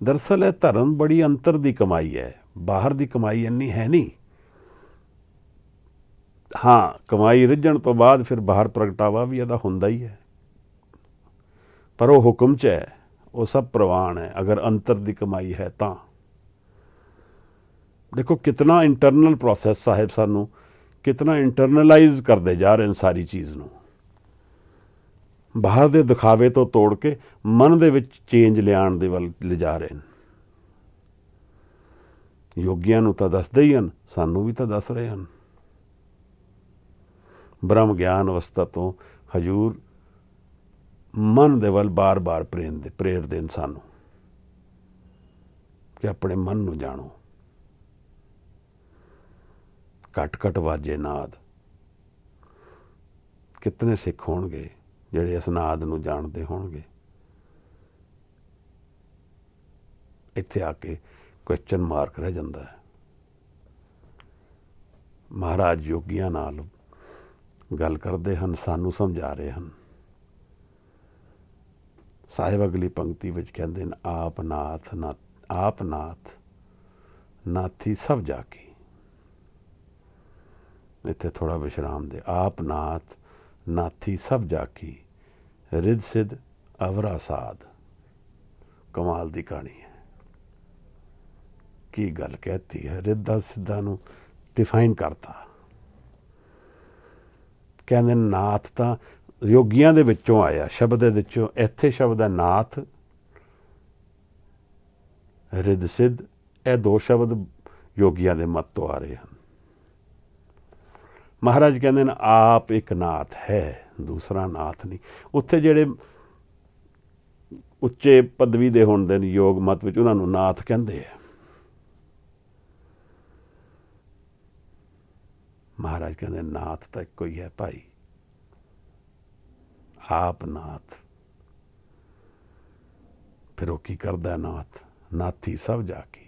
ਦਰਅਸਲ ਇਹ ਧਰਮ ਬੜੀ ਅੰਤਰ ਦੀ ਕਮਾਈ ਹੈ, ਬਾਹਰ ਦੀ ਕਮਾਈ ਇੰਨੀ ਹੈ ਨਹੀਂ। ਹਾਂ, ਕਮਾਈ ਰਿੱਝਣ ਤੋਂ ਬਾਅਦ ਫਿਰ ਬਾਹਰ ਪ੍ਰਗਟਾਵਾ ਵੀ ਇਹਦਾ ਹੁੰਦਾ ਹੀ ਹੈ, ਪਰ ਉਹ ਹੁਕਮ 'ਚ ਹੈ, ਉਹ ਸਭ ਪ੍ਰਵਾਨ ਹੈ ਅਗਰ ਅੰਤਰ ਦੀ ਕਮਾਈ ਹੈ ਤਾਂ। ਦੇਖੋ ਕਿਤਨਾ ਇੰਟਰਨਲ ਪ੍ਰੋਸੈਸ ਸਾਹਿਬ ਸਾਨੂੰ ਕਿਤਨਾ ਇੰਟਰਨਲਾਈਜ਼ ਕਰਦੇ ਜਾ ਰਹੇ ਨੇ ਸਾਰੀ ਚੀਜ਼ ਨੂੰ, ਬਾਹਰ ਦੇ ਦਿਖਾਵੇ ਤੋਂ ਤੋੜ ਕੇ ਮਨ ਦੇ ਵਿੱਚ ਚੇਂਜ ਲਿਆਉਣ ਦੇ ਵੱਲ ਲਿਜਾ ਰਹੇ ਨੇ। ਯੋਗੀਆਂ ਨੂੰ ਤਾਂ ਦੱਸਦੇ ਹੀ ਹਨ, ਸਾਨੂੰ ਵੀ ਤਾਂ ਦੱਸ ਰਹੇ ਹਨ। ਬ੍ਰਹਮ ਗਿਆਨ ਅਵਸਥਾ ਤੋਂ ਹਜੂਰ ਮਨ ਦੇ ਵੱਲ ਬਾਰ-ਬਾਰ ਪ੍ਰੇਰਦੇ ਨੇ ਸਾਨੂੰ ਕਿ ਆਪਣੇ ਮਨ ਨੂੰ ਜਾਣੋ। ਘਟ ਘਟ ਵਾਜੇ ਨਾਦ। ਕਿਤਨੇ ਸਿੱਖ ਹੋਣਗੇ ਜਿਹੜੇ ਇਸ ਨਾਦ ਨੂੰ ਜਾਣਦੇ ਹੋਣਗੇ। ਇੱਥੇ ਆ ਕੇ ਕੁਐਸਚਨ ਮਾਰਕ ਰਹਿ ਜਾਂਦਾ ਹੈ। ਮਹਾਰਾਜ ਯੋਗੀਆਂ ਨਾਲ ਗੱਲ ਕਰਦੇ ਹਨ, ਸਾਨੂੰ ਸਮਝਾ ਰਹੇ ਹਨ। ਸਾਹਿਬ ਅਗਲੀ ਪੰਕਤੀ ਵਿੱਚ ਕਹਿੰਦੇ ਨੇ, ਆਪ ਨਾਥ ਆਪ ਨਾਥ ਨਾਥੀ ਸਭ ਜਾ ਕੀ। ਇੱਥੇ ਥੋੜ੍ਹਾ ਵਿਸ਼ਰਾਮ ਦੇ। ਆਪ ਨਾਥ ਨਾਥੀ ਸਭ ਜਾ ਕੀ, ਰਿੱਧ ਸਿੱਧ ਅਵਰਾ ਸਾਧ। ਕਮਾਲ ਦੀ ਕਹਾਣੀ ਹੈ। ਕੀ ਗੱਲ ਕਹਿਤੀ ਹੈ। ਰਿੱਧਾਂ ਸਿੱਧਾਂ ਨੂੰ ਡਿਫਾਈਨ ਕਰਤਾ। ਕਹਿੰਦੇ ਨਾਥ ਤਾਂ ਯੋਗੀਆਂ ਦੇ ਵਿੱਚੋਂ ਆਇਆ, ਸ਼ਬਦ ਦੇ ਵਿੱਚੋਂ। ਇੱਥੇ ਸ਼ਬਦ ਹੈ ਨਾਥ, ਰਿੱਧ ਸਿੱਧ। ਇਹ ਦੋ ਸ਼ਬਦ ਯੋਗੀਆਂ ਦੇ ਮਤ ਤੋਂ ਆ ਰਹੇ ਹਨ। ਮਹਾਰਾਜ ਕਹਿੰਦੇ ਨੇ ਆਪ ਇੱਕ ਨਾਥ ਹੈ, ਦੂਸਰਾ ਨਾਥ ਨਹੀਂ। ਉੱਥੇ ਜਿਹੜੇ ਉੱਚੇ ਪਦਵੀ ਦੇ ਹੁੰਦੇ ਨੇ ਯੋਗ ਮਤ ਵਿੱਚ, ਉਹਨਾਂ ਨੂੰ ਨਾਥ ਕਹਿੰਦੇ ਆ। ਮਹਾਰਾਜ ਕਹਿੰਦੇ ਨਾਥ ਤਾਂ ਇੱਕੋ ਹੀ ਹੈ ਭਾਈ, ਆਪ ਨਾਥ। ਫਿਰ ਉਹ ਕੀ ਕਰਦਾ ਨਾਥ? ਨਾਥੀ ਸਭ ਜਾ ਕੀ।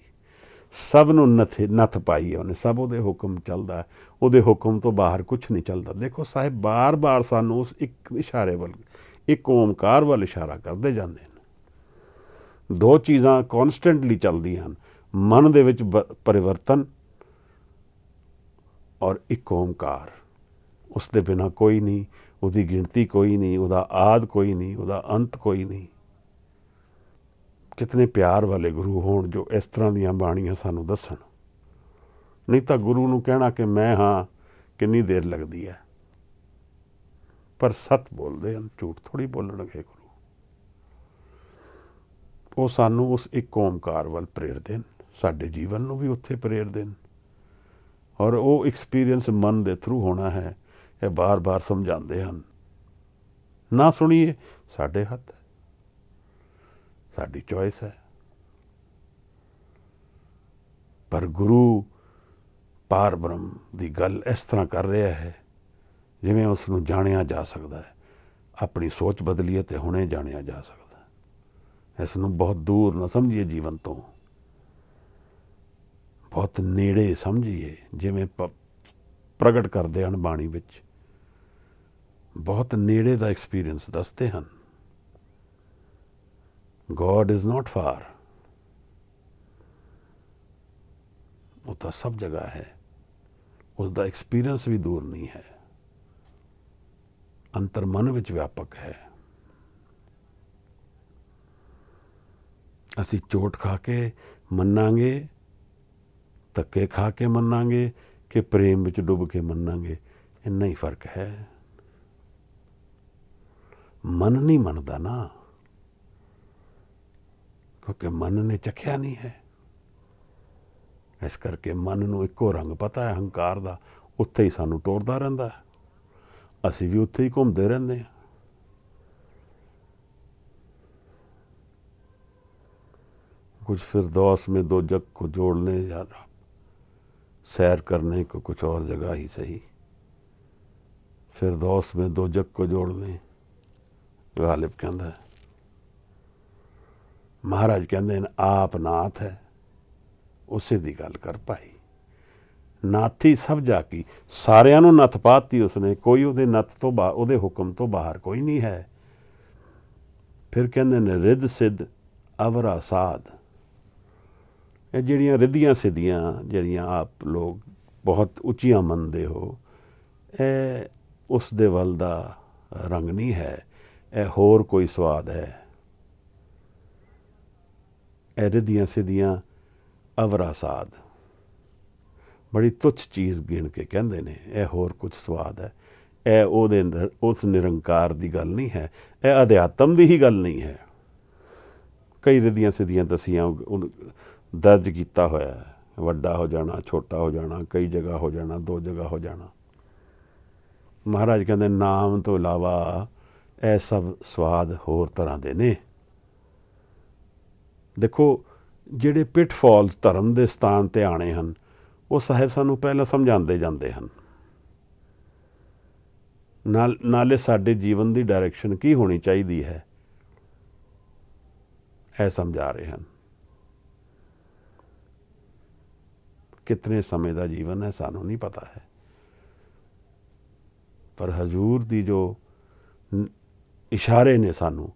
ਸਭ ਨੂੰ ਨੱਥ ਪਾਈ ਹੈ ਉਹਨੇ, ਸਭ ਉਹਦੇ ਹੁਕਮ ਚੱਲਦਾ ਹੈ। ਉਹਦੇ ਹੁਕਮ ਤੋਂ ਬਾਹਰ ਕੁਛ ਨਹੀਂ ਚੱਲਦਾ। ਦੇਖੋ ਸਾਹਿਬ ਬਾਰ-ਬਾਰ ਸਾਨੂੰ ਉਸ ਇੱਕ ਇਸ਼ਾਰੇ ਵੱਲ, ਇੱਕ ਓਮਕਾਰ ਵੱਲ ਇਸ਼ਾਰਾ ਕਰਦੇ ਜਾਂਦੇ ਨੇ। ਦੋ ਚੀਜ਼ਾਂ ਕੌਨਸਟੈਂਟਲੀ ਚੱਲਦੀਆਂ ਹਨ, ਮਨ ਦੇ ਵਿੱਚ ਪਰਿਵਰਤਨ ਔਰ ਇੱਕ ਓਮਕਾਰ। ਉਸ ਦੇ ਬਿਨਾਂ ਕੋਈ ਨਹੀਂ, ਉਹਦੀ ਗਿਣਤੀ ਕੋਈ ਨਹੀਂ, ਉਹਦਾ ਆਦਿ ਕੋਈ ਨਹੀਂ, ਉਹਦਾ ਅੰਤ ਕੋਈ ਨਹੀਂ। ਕਿਤਨੇ ਪਿਆਰ ਵਾਲੇ ਗੁਰੂ ਹੋਣ ਜੋ ਇਸ ਤਰ੍ਹਾਂ ਦੀਆਂ ਬਾਣੀਆਂ ਸਾਨੂੰ ਦੱਸਣ। ਨਹੀਂ ਤਾਂ ਗੁਰੂ ਨੂੰ ਕਹਿਣਾ ਕਿ ਮੈਂ ਹਾਂ ਕਿੰਨੀ ਦੇਰ ਲੱਗਦੀ ਹੈ। ਪਰ ਸੱਚ ਬੋਲਦੇ ਹਨ, ਝੂਠ ਥੋੜ੍ਹੀ ਬੋਲਣਗੇ ਗੁਰੂ। ਉਹ ਸਾਨੂੰ ਉਸ ਇੱਕ ਓਮਕਾਰ ਵੱਲ ਪ੍ਰੇਰਦੇ ਨੇ, ਸਾਡੇ ਜੀਵਨ ਨੂੰ ਵੀ ਉੱਥੇ ਪ੍ਰੇਰਦੇ ਨੇ। ਔਰ ਉਹ ਐਕਸਪੀਰੀਅੰਸ ਮਨ ਦੇ ਥਰੂ ਹੋਣਾ ਹੈ, ਇਹ ਬਾਰ-ਬਾਰ ਸਮਝਾਉਂਦੇ ਹਨ। ਨਾ ਸੁਣੀਏ, ਸਾਡੇ ਹੱਥ ਹੈ, ਸਾਡੀ ਚੋਇਸ ਹੈ। ਪਰ ਗੁਰੂ ਪਾਰ ਬ੍ਰਹਮ ਦੀ ਗੱਲ ਇਸ ਤਰ੍ਹਾਂ ਕਰ ਰਿਹਾ ਹੈ ਜਿਵੇਂ ਉਸ ਨੂੰ ਜਾਣਿਆ ਜਾ ਸਕਦਾ ਹੈ। ਆਪਣੀ ਸੋਚ ਬਦਲੀਏ ਤੇ ਹੁਣੇ ਜਾਣਿਆ ਜਾ ਸਕਦਾ ਹੈ। ਇਸ ਨੂੰ ਬਹੁਤ ਦੂਰ ਨਾ ਸਮਝੀਏ ਜੀਵਨ ਤੋਂ, ਬਹੁਤ ਨੇੜੇ ਸਮਝੀਏ। ਜਿਵੇਂ ਪ੍ਰਗਟ ਕਰਦੇ ਹਨ ਬਾਣੀ ਵਿੱਚ, ਬਹੁਤ ਨੇੜੇ ਦਾ ਐਕਸਪੀਰੀਅੰਸ ਦੱਸਦੇ ਹਨ। God is not far, ਉਹ ਤਾਂ ਸਭ ਜਗ੍ਹਾ ਹੈ। ਉਸ ਦਾ ਐਕਸਪੀਰੀਅੰਸ ਵੀ ਦੂਰ ਨਹੀਂ ਹੈ, ਅੰਤਰ ਮਨ ਵਿੱਚ ਵਿਆਪਕ ਹੈ। ਅਸੀਂ ਚੋਟ ਖਾ ਕੇ ਮੰਨਾਂਗੇ, ਧੱਕੇ ਖਾ ਕੇ ਮੰਨਾਂਗੇ ਕਿ ਪ੍ਰੇਮ ਵਿੱਚ ਡੁੱਬ ਕੇ ਮੰਨਾਂਗੇ, ਇੰਨਾ ਹੀ ਫਰਕ ਹੈ। ਮਨ ਨਹੀਂ ਮੰਨਦਾ ਨਾ, ਕਿਉਂਕਿ ਮਨ ਨੇ ਚੱਖਿਆ ਨਹੀਂ ਹੈ। ਇਸ ਕਰਕੇ ਮਨ ਨੂੰ ਇੱਕੋ ਰੰਗ ਪਤਾ ਹੈ ਹੰਕਾਰ ਦਾ, ਉੱਥੇ ਹੀ ਸਾਨੂੰ ਟੋੜਦਾ ਰਹਿੰਦਾ ਹੈ। ਅਸੀਂ ਵੀ ਉੱਥੇ ਹੀ ਘੁੰਮਦੇ ਰਹਿੰਦੇ ਹਾਂ। कुछ फिरदौस में दो जग को जोड़ने जाना, सैर करने को कुछ और जगह ही सही। फिरदौस में दो जग को जोड़ने, गालिब कहता है। महाराज कहते हैं आप नाथ है, उसे दी गल कर पाई। नाथी सब जाकी, सारिਆਂ ਨੂੰ ਨੱਥ ਪਾਤੀ ਉਸਨੇ, ਕੋਈ ਉਹਦੇ ਨੱਥ ਤੋਂ ਬਾਹਰ, ਉਹਦੇ ਹੁਕਮ ਤੋਂ ਬਾਹਰ ਕੋਈ ਨਹੀਂ ਹੈ। ਫਿਰ ਕਹਿੰਦੇ ਨੇ ਰਿੱਧ ਸਿੱਧ ਅਵਰਾ ਸਾਧ। ਇਹ ਜਿਹੜੀਆਂ ਰਿੱਧੀਆਂ ਸਿੱਧੀਆਂ ਜਿਹੜੀਆਂ ਆਪ ਲੋਕ ਬਹੁਤ ਉੱਚੀਆਂ ਮੰਨਦੇ ਹੋ, ਇਹ ਉਸ ਦੇ ਵੱਲ ਦਾ ਰੰਗ ਨਹੀਂ ਹੈ, ਇਹ ਹੋਰ ਕੋਈ ਸਵਾਦ ਹੈ। ਇਹ ਰਿੱਧੀਆਂ ਸਿੱਧੀਆਂ ਅਵਰਾ ਸਾਧ ਬੜੀ ਤੁੱਛ ਚੀਜ਼ ਗਿਣ ਕੇ ਕਹਿੰਦੇ ਨੇ ਇਹ ਹੋਰ ਕੁਝ ਸਵਾਦ ਹੈ। ਇਹ ਉਸ ਨਿਰੰਕਾਰ ਦੀ ਗੱਲ ਨਹੀਂ ਹੈ, ਇਹ ਅਧਿਆਤਮ ਦੀ ਹੀ ਗੱਲ ਨਹੀਂ ਹੈ। ਕਈ ਰਿੱਧੀਆਂ ਸਿੱਧੀਆਂ ਦਸੀਆਂ ਦਰਜ ਕੀਤਾ ਹੋਇਆ ਹੈ, ਵੱਡਾ ਹੋ ਜਾਣਾ, ਛੋਟਾ ਹੋ ਜਾਣਾ, ਕਈ ਜਗ੍ਹਾ ਹੋ ਜਾਣਾ, 2 ਜਗ੍ਹਾ ਹੋ ਜਾਣਾ। ਮਹਾਰਾਜ ਕਹਿੰਦੇ ਨਾਮ ਤੋਂ ਇਲਾਵਾ ਇਹ ਸਭ ਸਵਾਦ ਹੋਰ ਤਰ੍ਹਾਂ ਦੇ ਨੇ। ਦੇਖੋ ਜਿਹੜੇ ਪਿਟਫਾਲਸ ਧਰਮ ਦੇ ਸਥਾਨ 'ਤੇ ਆਣੇ ਹਨ, ਉਹ ਸਾਹਿਬ ਸਾਨੂੰ ਪਹਿਲਾਂ ਸਮਝਾਉਂਦੇ ਜਾਂਦੇ ਹਨ। ਨਾਲੇ ਸਾਡੇ ਜੀਵਨ ਦੀ ਡਾਇਰੈਕਸ਼ਨ ਕੀ ਹੋਣੀ ਚਾਹੀਦੀ ਹੈ, ਇਹ ਸਮਝਾ ਰਹੇ ਹਨ। ਕਿਤਨੇ ਸਮੇਂ ਦਾ ਜੀਵਨ ਹੈ ਸਾਨੂੰ ਨਹੀਂ ਪਤਾ ਹੈ, ਪਰ ਹਜ਼ੂਰ ਦੀ ਜੋ ਇਸ਼ਾਰੇ ਨੇ ਸਾਨੂੰ,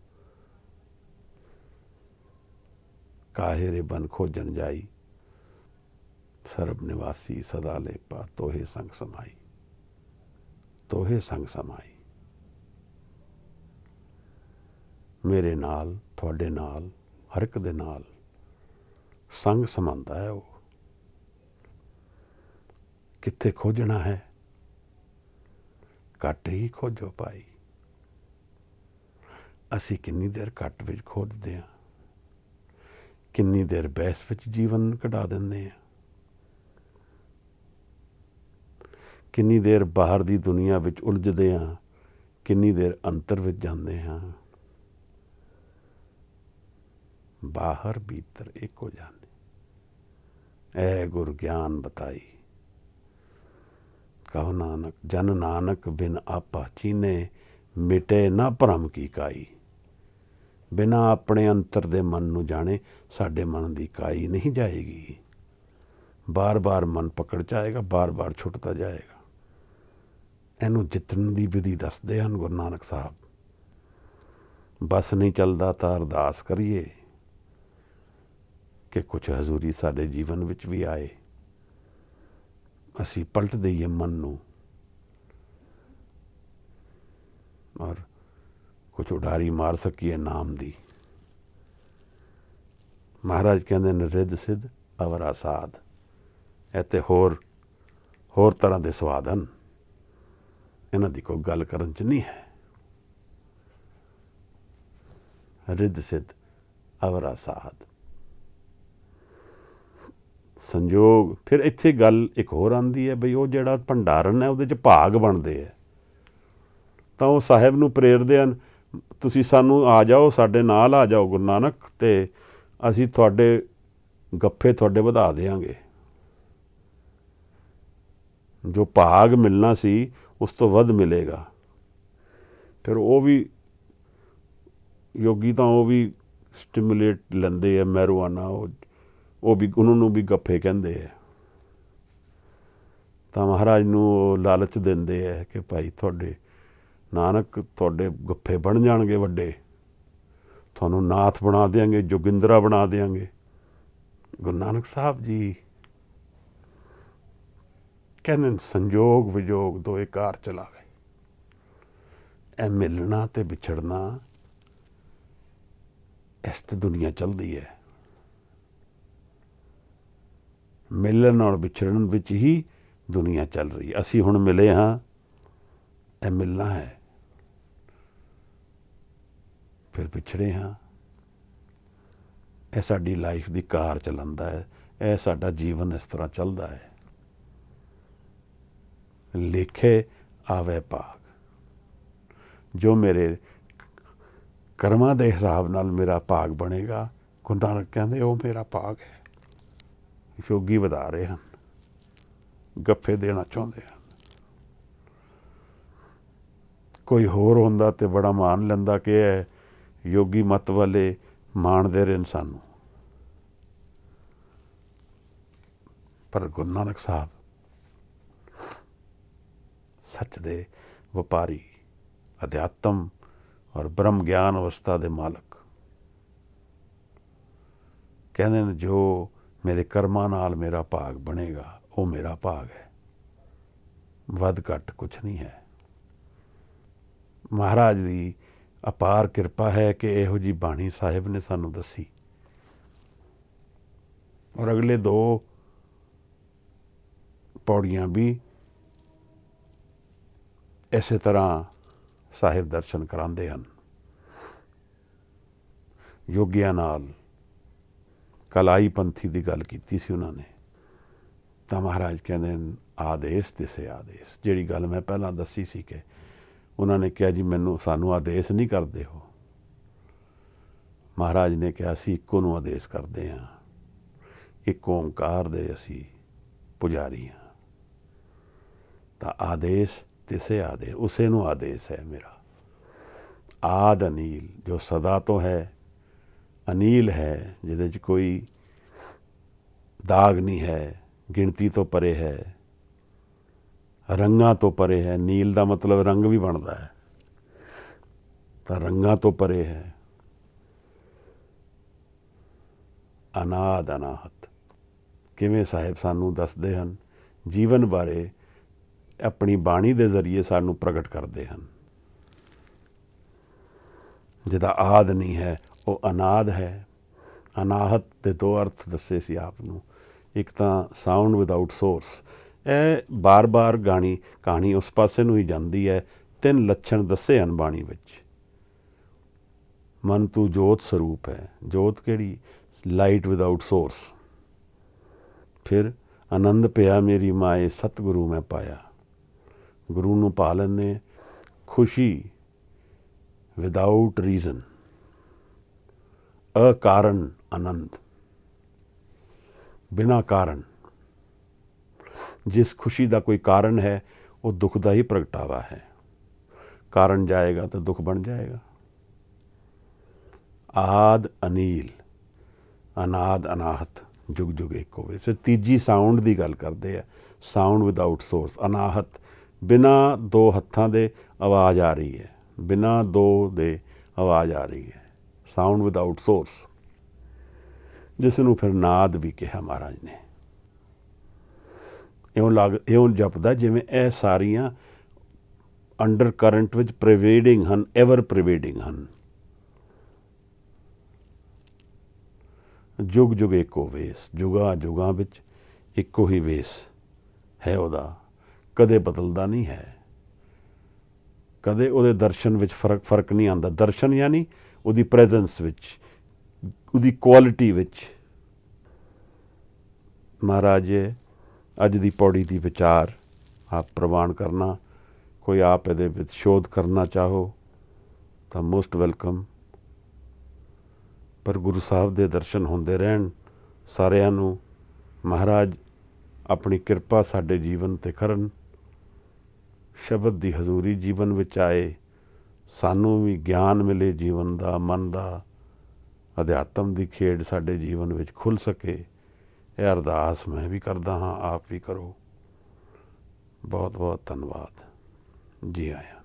ਕਾਹੇ ਰੇ ਬਨ ਖੋਜਨ ਜਾਈ, ਸਰਬ ਨਿਵਾਸੀ ਸਦਾ ਲੇਪਾ, ਤੋਹੇ ਸੰਗ ਸਮਾਈ, ਤੋਹੇ ਸੰਗ ਸਮਾਈ। ਮੇਰੇ ਨਾਲ, ਤੁਹਾਡੇ ਨਾਲ, ਹਰ ਇੱਕ ਦੇ ਨਾਲ ਸੰਗ ਸਮਾਉਂਦਾ ਹੈ ਉਹ। ਕਿੱਥੇ ਖੋਜਣਾ ਹੈ, ਘੱਟ ਹੀ ਖੋਜੋ ਭਾਈ। ਅਸੀਂ ਕਿੰਨੀ ਦੇਰ ਘੱਟ ਵਿੱਚ ਖੋਜਦੇ ਹਾਂ, ਕਿੰਨੀ ਦੇਰ ਬਹਿਸ ਵਿੱਚ ਜੀਵਨ ਕਢਾ ਦਿੰਦੇ ਹਾਂ, ਕਿੰਨੀ ਦੇਰ ਬਾਹਰ ਦੀ ਦੁਨੀਆ ਵਿੱਚ ਉਲਝਦੇ ਹਾਂ, ਕਿੰਨੀ ਦੇਰ ਅੰਤਰ ਵਿੱਚ ਜਾਂਦੇ ਹਾਂ। ਬਾਹਰ ਭੀਤਰ ਇੱਕ ਹੋ ਜਾਣੇ, ਐ ਗੁਰ ਗਿਆਨ ਬਤਾਈ। ਕਹੋ ਨਾਨਕ ਜਨ ਨਾਨਕ ਬਿਨ ਆਪਾ ਚੀਨੇ, ਮਿਟੇ ਨਾ ਭਰਮ ਕੀ ਕਾਈ। ਬਿਨਾਂ ਆਪਣੇ ਅੰਤਰ ਦੇ ਮਨ ਨੂੰ ਜਾਣੇ ਸਾਡੇ ਮਨ ਦੀ ਕਾਈ ਨਹੀਂ ਜਾਏਗੀ। ਬਾਰ ਬਾਰ ਮਨ ਪਕੜ ਜਾਏਗਾ, ਬਾਰ ਬਾਰ ਛੁੱਟਦਾ ਜਾਏਗਾ। ਇਹਨੂੰ ਜਿੱਤਣ ਦੀ ਵਿਧੀ ਦੱਸਦੇ ਹਨ ਗੁਰੂ ਨਾਨਕ ਸਾਹਿਬ। ਬਸ ਨਹੀਂ ਚੱਲਦਾ ਤਾਂ ਅਰਦਾਸ ਕਰੀਏ ਕਿ ਕੁਛ ਹਜ਼ੂਰੀ ਸਾਡੇ ਜੀਵਨ ਵਿੱਚ ਵੀ ਆਏ, ਅਸੀਂ ਪਲਟ ਦਈਏ ਮਨ ਨੂੰ ਔਰ ਕੁਛ ਉਡਾਰੀ ਮਾਰ ਸਕੀਏ ਨਾਮ ਦੀ। ਮਹਾਰਾਜ ਕਹਿੰਦੇ ਨੇ ਰਿੱਧ ਸਿੱਧ ਅਵਰਾ ਸਾਧ, ਇਹ ਤੇ ਹੋਰ ਤਰ੍ਹਾਂ ਦੇ ਸਵਾਦ ਹਨ, ਇਹਨਾਂ ਦੀ ਕੋਈ ਗੱਲ ਕਰਨ 'ਚ ਨਹੀਂ ਹੈ। ਰਿੱਧ ਸਿੱਧ ਅਵਰਾ ਸਾਧ ਸੰਜੋਗ। ਫਿਰ ਇੱਥੇ ਗੱਲ ਇੱਕ ਹੋਰ ਆਉਂਦੀ ਹੈ ਬਈ ਉਹ ਜਿਹੜਾ ਭੰਡਾਰਨ ਹੈ ਉਹਦੇ 'ਚ ਭਾਗ ਬਣਦੇ ਹੈ, ਤਾਂ ਉਹ ਸਾਹਿਬ ਨੂੰ ਪ੍ਰੇਰਦੇ ਹਨ, ਤੁਸੀਂ ਸਾਨੂੰ ਆ ਜਾਓ, ਸਾਡੇ ਨਾਲ ਆ ਜਾਓ ਗੁਰੂ ਨਾਨਕ, ਅਤੇ ਅਸੀਂ ਤੁਹਾਡੇ ਗੱਫੇ ਤੁਹਾਡੇ ਵਧਾ ਦਿਆਂਗੇ। ਜੋ ਭਾਗ ਮਿਲਣਾ ਸੀ ਉਸ ਤੋਂ ਵੱਧ ਮਿਲੇਗਾ। ਫਿਰ ਉਹ ਵੀ ਯੋਗੀ ਤਾਂ ਉਹ ਵੀ ਸਟਿਮੂਲੇਟ ਲੈਂਦੇ ਆ, ਮੈਰੂਆਨਾ, ਉਹ ਵੀ ਉਹਨਾਂ ਨੂੰ ਵੀ ਗੱਫੇ ਕਹਿੰਦੇ ਹੈ। ਤਾਂ ਮਹਾਰਾਜ ਨੂੰ ਉਹ ਲਾਲਚ ਦਿੰਦੇ ਹੈ ਕਿ ਭਾਈ ਤੁਹਾਡੇ ਨਾਨਕ ਤੁਹਾਡੇ ਗੱਫੇ ਬਣ ਜਾਣਗੇ ਵੱਡੇ, ਤੁਹਾਨੂੰ ਨਾਥ ਬਣਾ ਦਿਆਂਗੇ, ਜੋਗਿੰਦਰਾ ਬਣਾ ਦਿਆਂਗੇ। ਗੁਰੂ ਨਾਨਕ ਸਾਹਿਬ ਜੀ ਕਹਿੰਦੇ ਸੰਜੋਗ ਵਿਜੋਗ ਦੋਏ ਕਾਰ ਚਲਾਵੇ। ਇਹ ਮਿਲਣਾ ਤੇ ਵਿਛੜਨਾ ਇਸ ਤੇ ਦੁਨੀਆ ਚੱਲਦੀ ਹੈ। ਮਿਲਣ ਔਰ ਵਿਛੜਨ ਵਿੱਚ ਹੀ ਦੁਨੀਆ ਚੱਲ ਰਹੀ ਹੈ। ਅਸੀਂ ਹੁਣ ਮਿਲੇ ਹਾਂ, ਇਹ ਮਿਲਣਾ ਹੈ, ਫਿਰ ਵਿਛੜੇ ਹਾਂ। ਇਹ ਸਾਡੀ ਲਾਈਫ ਦੀ ਕਾਰ ਚਲਾਉਂਦਾ ਹੈ, ਇਹ ਸਾਡਾ ਜੀਵਨ ਇਸ ਤਰ੍ਹਾਂ ਚੱਲਦਾ ਹੈ। ਲੇਖੇ ਆਵੇ ਭਾਗ, ਜੋ ਮੇਰੇ ਕਰਮਾਂ ਦੇ ਹਿਸਾਬ ਨਾਲ ਮੇਰਾ ਭਾਗ ਬਣੇਗਾ, ਗੁਰੂ ਨਾਨਕ ਕਹਿੰਦੇ ਉਹ ਮੇਰਾ ਭਾਗ ਹੈ। ਯੋਗੀ ਵਧਾ ਰਹੇ ਹਨ, ਗੱਫੇ ਦੇਣਾ ਚਾਹੁੰਦੇ ਹਨ। ਕੋਈ ਹੋਰ ਹੁੰਦਾ ਤੇ ਬੜਾ ਮਾਣ ਲੈਂਦਾ ਕਿ ਇਹ ਯੋਗੀ ਮਤ ਵਾਲੇ ਮਾਣਦੇ ਰਹੇ ਸਾਨੂੰ, ਪਰ ਗੁਰੂ ਨਾਨਕ ਸਾਹਿਬ ਸੱਚ ਦੇ ਵਪਾਰੀ, ਅਧਿਆਤਮ ਔਰ ਬ੍ਰਹਮ ਗਿਆਨ ਅਵਸਥਾ ਦੇ ਮਾਲਕ ਕਹਿੰਦੇ ਨੇ ਜੋ ਮੇਰੇ ਕਰਮਾਂ ਨਾਲ ਮੇਰਾ ਭਾਗ ਬਣੇਗਾ ਉਹ ਮੇਰਾ ਭਾਗ ਹੈ। ਵੱਧ ਘੱਟ ਕੁਛ ਨਹੀਂ ਹੈ। ਮਹਾਰਾਜ ਦੀ ਅਪਾਰ ਕਿਰਪਾ ਹੈ ਕਿ ਇਹੋ ਜਿਹੀ ਬਾਣੀ ਸਾਹਿਬ ਨੇ ਸਾਨੂੰ ਦੱਸੀ। ਔਰ ਅਗਲੇ 2 ਪੌੜੀਆਂ ਵੀ ਇਸੇ ਤਰ੍ਹਾਂ ਸਾਹਿਬ ਦਰਸ਼ਨ ਕਰਾਉਂਦੇ ਹਨ। ਯੋਗੀਆਂ ਨਾਲ ਕਲਾਈ ਪੰਥੀ ਦੀ ਗੱਲ ਕੀਤੀ ਸੀ ਉਹਨਾਂ ਨੇ, ਤਾਂ ਮਹਾਰਾਜ ਕਹਿੰਦੇ ਨੇ ਆਦੇਸ਼ ਤਿਸੇ ਆਦੇਸ਼। ਜਿਹੜੀ ਗੱਲ ਮੈਂ ਪਹਿਲਾਂ ਦੱਸੀ ਸੀ ਕਿ ਉਹਨਾਂ ਨੇ ਕਿਹਾ ਜੀ ਸਾਨੂੰ ਆਦੇਸ਼ ਨਹੀਂ ਕਰਦੇ ਹੋ। ਮਹਾਰਾਜ ਨੇ ਕਿਹਾ ਅਸੀਂ ਇੱਕੋ ਨੂੰ ਆਦੇਸ਼ ਕਰਦੇ ਹਾਂ, ਇੱਕ ਓਂਕਾਰ ਦੇ ਅਸੀਂ ਪੁਜਾਰੀ ਹਾਂ। ਤਾਂ ਆਦੇਸ਼ ਤਿਸੇ ਆਦੇਸ਼, ਉਸੇ ਨੂੰ ਆਦੇਸ਼ ਹੈ ਮੇਰਾ। ਆਦ ਅਨੀਲ, ਜੋ ਸਦਾ ਤੋਂ ਹੈ, ਅਨੀਲ ਹੈ, ਜਿਹਦੇ 'ਚ ਕੋਈ ਦਾਗ ਨਹੀਂ ਹੈ, ਗਿਣਤੀ ਤੋਂ ਪਰੇ ਹੈ, ਰੰਗਾਂ ਤੋਂ ਪਰੇ ਹੈ। ਨੀਲ ਦਾ ਮਤਲਬ ਰੰਗ ਵੀ ਬਣਦਾ ਹੈ, ਤਾਂ ਰੰਗਾਂ ਤੋਂ ਪਰੇ ਹੈ। ਅਨਾਦ ਅਨਾਹਤ। ਕਿਵੇਂ ਸਾਹਿਬ ਸਾਨੂੰ ਦੱਸਦੇ ਹਨ ਜੀਵਨ ਬਾਰੇ, ਆਪਣੀ ਬਾਣੀ ਦੇ ਜ਼ਰੀਏ ਸਾਨੂੰ ਪ੍ਰਗਟ ਕਰਦੇ ਹਨ। ਜਿਹਦਾ ਆਦ ਨਹੀਂ ਹੈ ਉਹ ਅਨਾਦ ਹੈ। ਅਨਾਹਤ ਦੇ 2 ਅਰਥ ਦੱਸੇ ਸੀ ਆਪ ਨੂੰ। ਇੱਕ ਤਾਂ ਸਾਊਂਡ ਵਿਦਆਊਟ ਸੋਰਸ, ਇਹ ਬਾਰ-ਬਾਰ ਕਹਾਣੀ ਉਸ ਪਾਸੇ ਨੂੰ ਹੀ ਜਾਂਦੀ ਹੈ। 3 ਲੱਛਣ ਦੱਸੇ ਹਨ ਬਾਣੀ ਵਿੱਚ। ਮਨ ਤੂੰ ਜੋਤ ਸਰੂਪ ਹੈ। ਜੋਤ ਕਿਹੜੀ? Light without source. ਫਿਰ ਆਨੰਦ ਪਿਆ ਮੇਰੀ ਮਾਏ, ਸਤਿਗੁਰੂ ਮੈਂ ਪਾਇਆ। ਗੁਰੂ ਨੂੰ ਪਾ ਲੈਂਦੇ। ਖੁਸ਼ੀ ਵਿਦਆਊਟ ਰੀਜ਼ਨ, ਅਕਾਰਨ ਆਨੰਦ, ਬਿਨਾਂ ਕਾਰਨ। ਜਿਸ ਖੁਸ਼ੀ ਦਾ ਕੋਈ ਕਾਰਨ ਹੈ ਉਹ ਦੁੱਖ ਦਾ ਹੀ ਪ੍ਰਗਟਾਵਾ ਹੈ। ਕਾਰਨ ਜਾਏਗਾ ਤਾਂ ਦੁੱਖ ਬਣ ਜਾਏਗਾ। ਆਦ ਅਨੀਲ, ਅਨਾਦ ਅਨਾਹਤ, ਜੁਗ ਜੁਗ ਇੱਕ ਹੋਵੇ। ਫਿਰ ਤੀਜੀ ਸਾਊਂਡ ਦੀ ਗੱਲ ਕਰਦੇ ਆ। Sound without source. ਅਨਾਹਤ, ਬਿਨਾਂ 2 ਹੱਥਾਂ ਦੇ ਆਵਾਜ਼ ਆ ਰਹੀ ਹੈ, ਬਿਨਾਂ 2 ਦੇ ਆਵਾਜ਼ ਆ ਰਹੀ ਹੈ। ਸਾਊਂਡ ਵਿਦਆਊਟ ਸੋਰਸ, ਜਿਸ ਨੂੰ ਫਿਰ ਨਾਦ ਵੀ ਕਿਹਾ ਮਹਾਰਾਜ ਨੇ। ਇਉਂ ਜਪਦਾ ਜਿਵੇਂ ਇਹ ਸਾਰੀਆਂ ਅੰਡਰ ਕਰੰਟ ਵਿੱਚ ਪ੍ਰੀਵੇਡਿੰਗ ਹਨ, ਐਵਰ ਪ੍ਰੀਵੇਡਿੰਗ ਹਨ। ਜੁਗ ਜੁਗ ਇੱਕੋ ਵੇਸ, ਜੁਗਾਂ ਜੁਗਾਂ ਵਿੱਚ ਇੱਕੋ ਹੀ ਵੇਸ ਹੈ ਉਹਦਾ, ਕਦੇ ਬਦਲਦਾ ਨਹੀਂ ਹੈ। ਕਦੇ ਉਹਦੇ ਦਰਸ਼ਨ ਵਿੱਚ ਫਰਕ ਨਹੀਂ ਆਉਂਦਾ। ਦਰਸ਼ਨ ਯਾਨੀ ਉਹਦੀ ਪ੍ਰੈਜ਼ੈਂਸ ਵਿੱਚ, ਉਹਦੀ ਕੁਆਲਿਟੀ ਵਿੱਚ। ਮਹਾਰਾਜ ਅੱਜ ਦੀ ਪੌੜੀ ਦੀ ਵਿਚਾਰ ਆਪ ਪ੍ਰਵਾਨ ਕਰਨਾ। ਕੋਈ ਆਪ ਇਹਦੇ ਵਿੱਚ ਸ਼ੋਧ ਕਰਨਾ ਚਾਹੋ ਤਾਂ ਮੋਸਟ ਵੈਲਕਮ। ਪਰ ਗੁਰੂ ਸਾਹਿਬ ਦੇ ਦਰਸ਼ਨ ਹੁੰਦੇ ਰਹਿਣ ਸਾਰਿਆਂ ਨੂੰ। ਮਹਾਰਾਜ ਆਪਣੀ ਕਿਰਪਾ ਸਾਡੇ ਜੀਵਨ 'ਤੇ ਕਰਨ। ਸ਼ਬਦ ਦੀ ਹਜ਼ੂਰੀ ਜੀਵਨ ਵਿੱਚ ਆਏ, ਸਾਨੂੰ ਵੀ ਗਿਆਨ ਮਿਲੇ ਜੀਵਨ ਦਾ, ਮਨ ਦਾ। ਅਧਿਆਤਮ ਦੀ ਖੇਡ ਸਾਡੇ ਜੀਵਨ ਵਿੱਚ ਖੁੱਲ੍ਹ ਸਕੇ, ਇਹ ਅਰਦਾਸ ਮੈਂ ਵੀ ਕਰਦਾ ਹਾਂ, ਆਪ ਵੀ ਕਰੋ। ਬਹੁਤ ਬਹੁਤ ਧੰਨਵਾਦ। ਜੀ ਆਇਆਂ।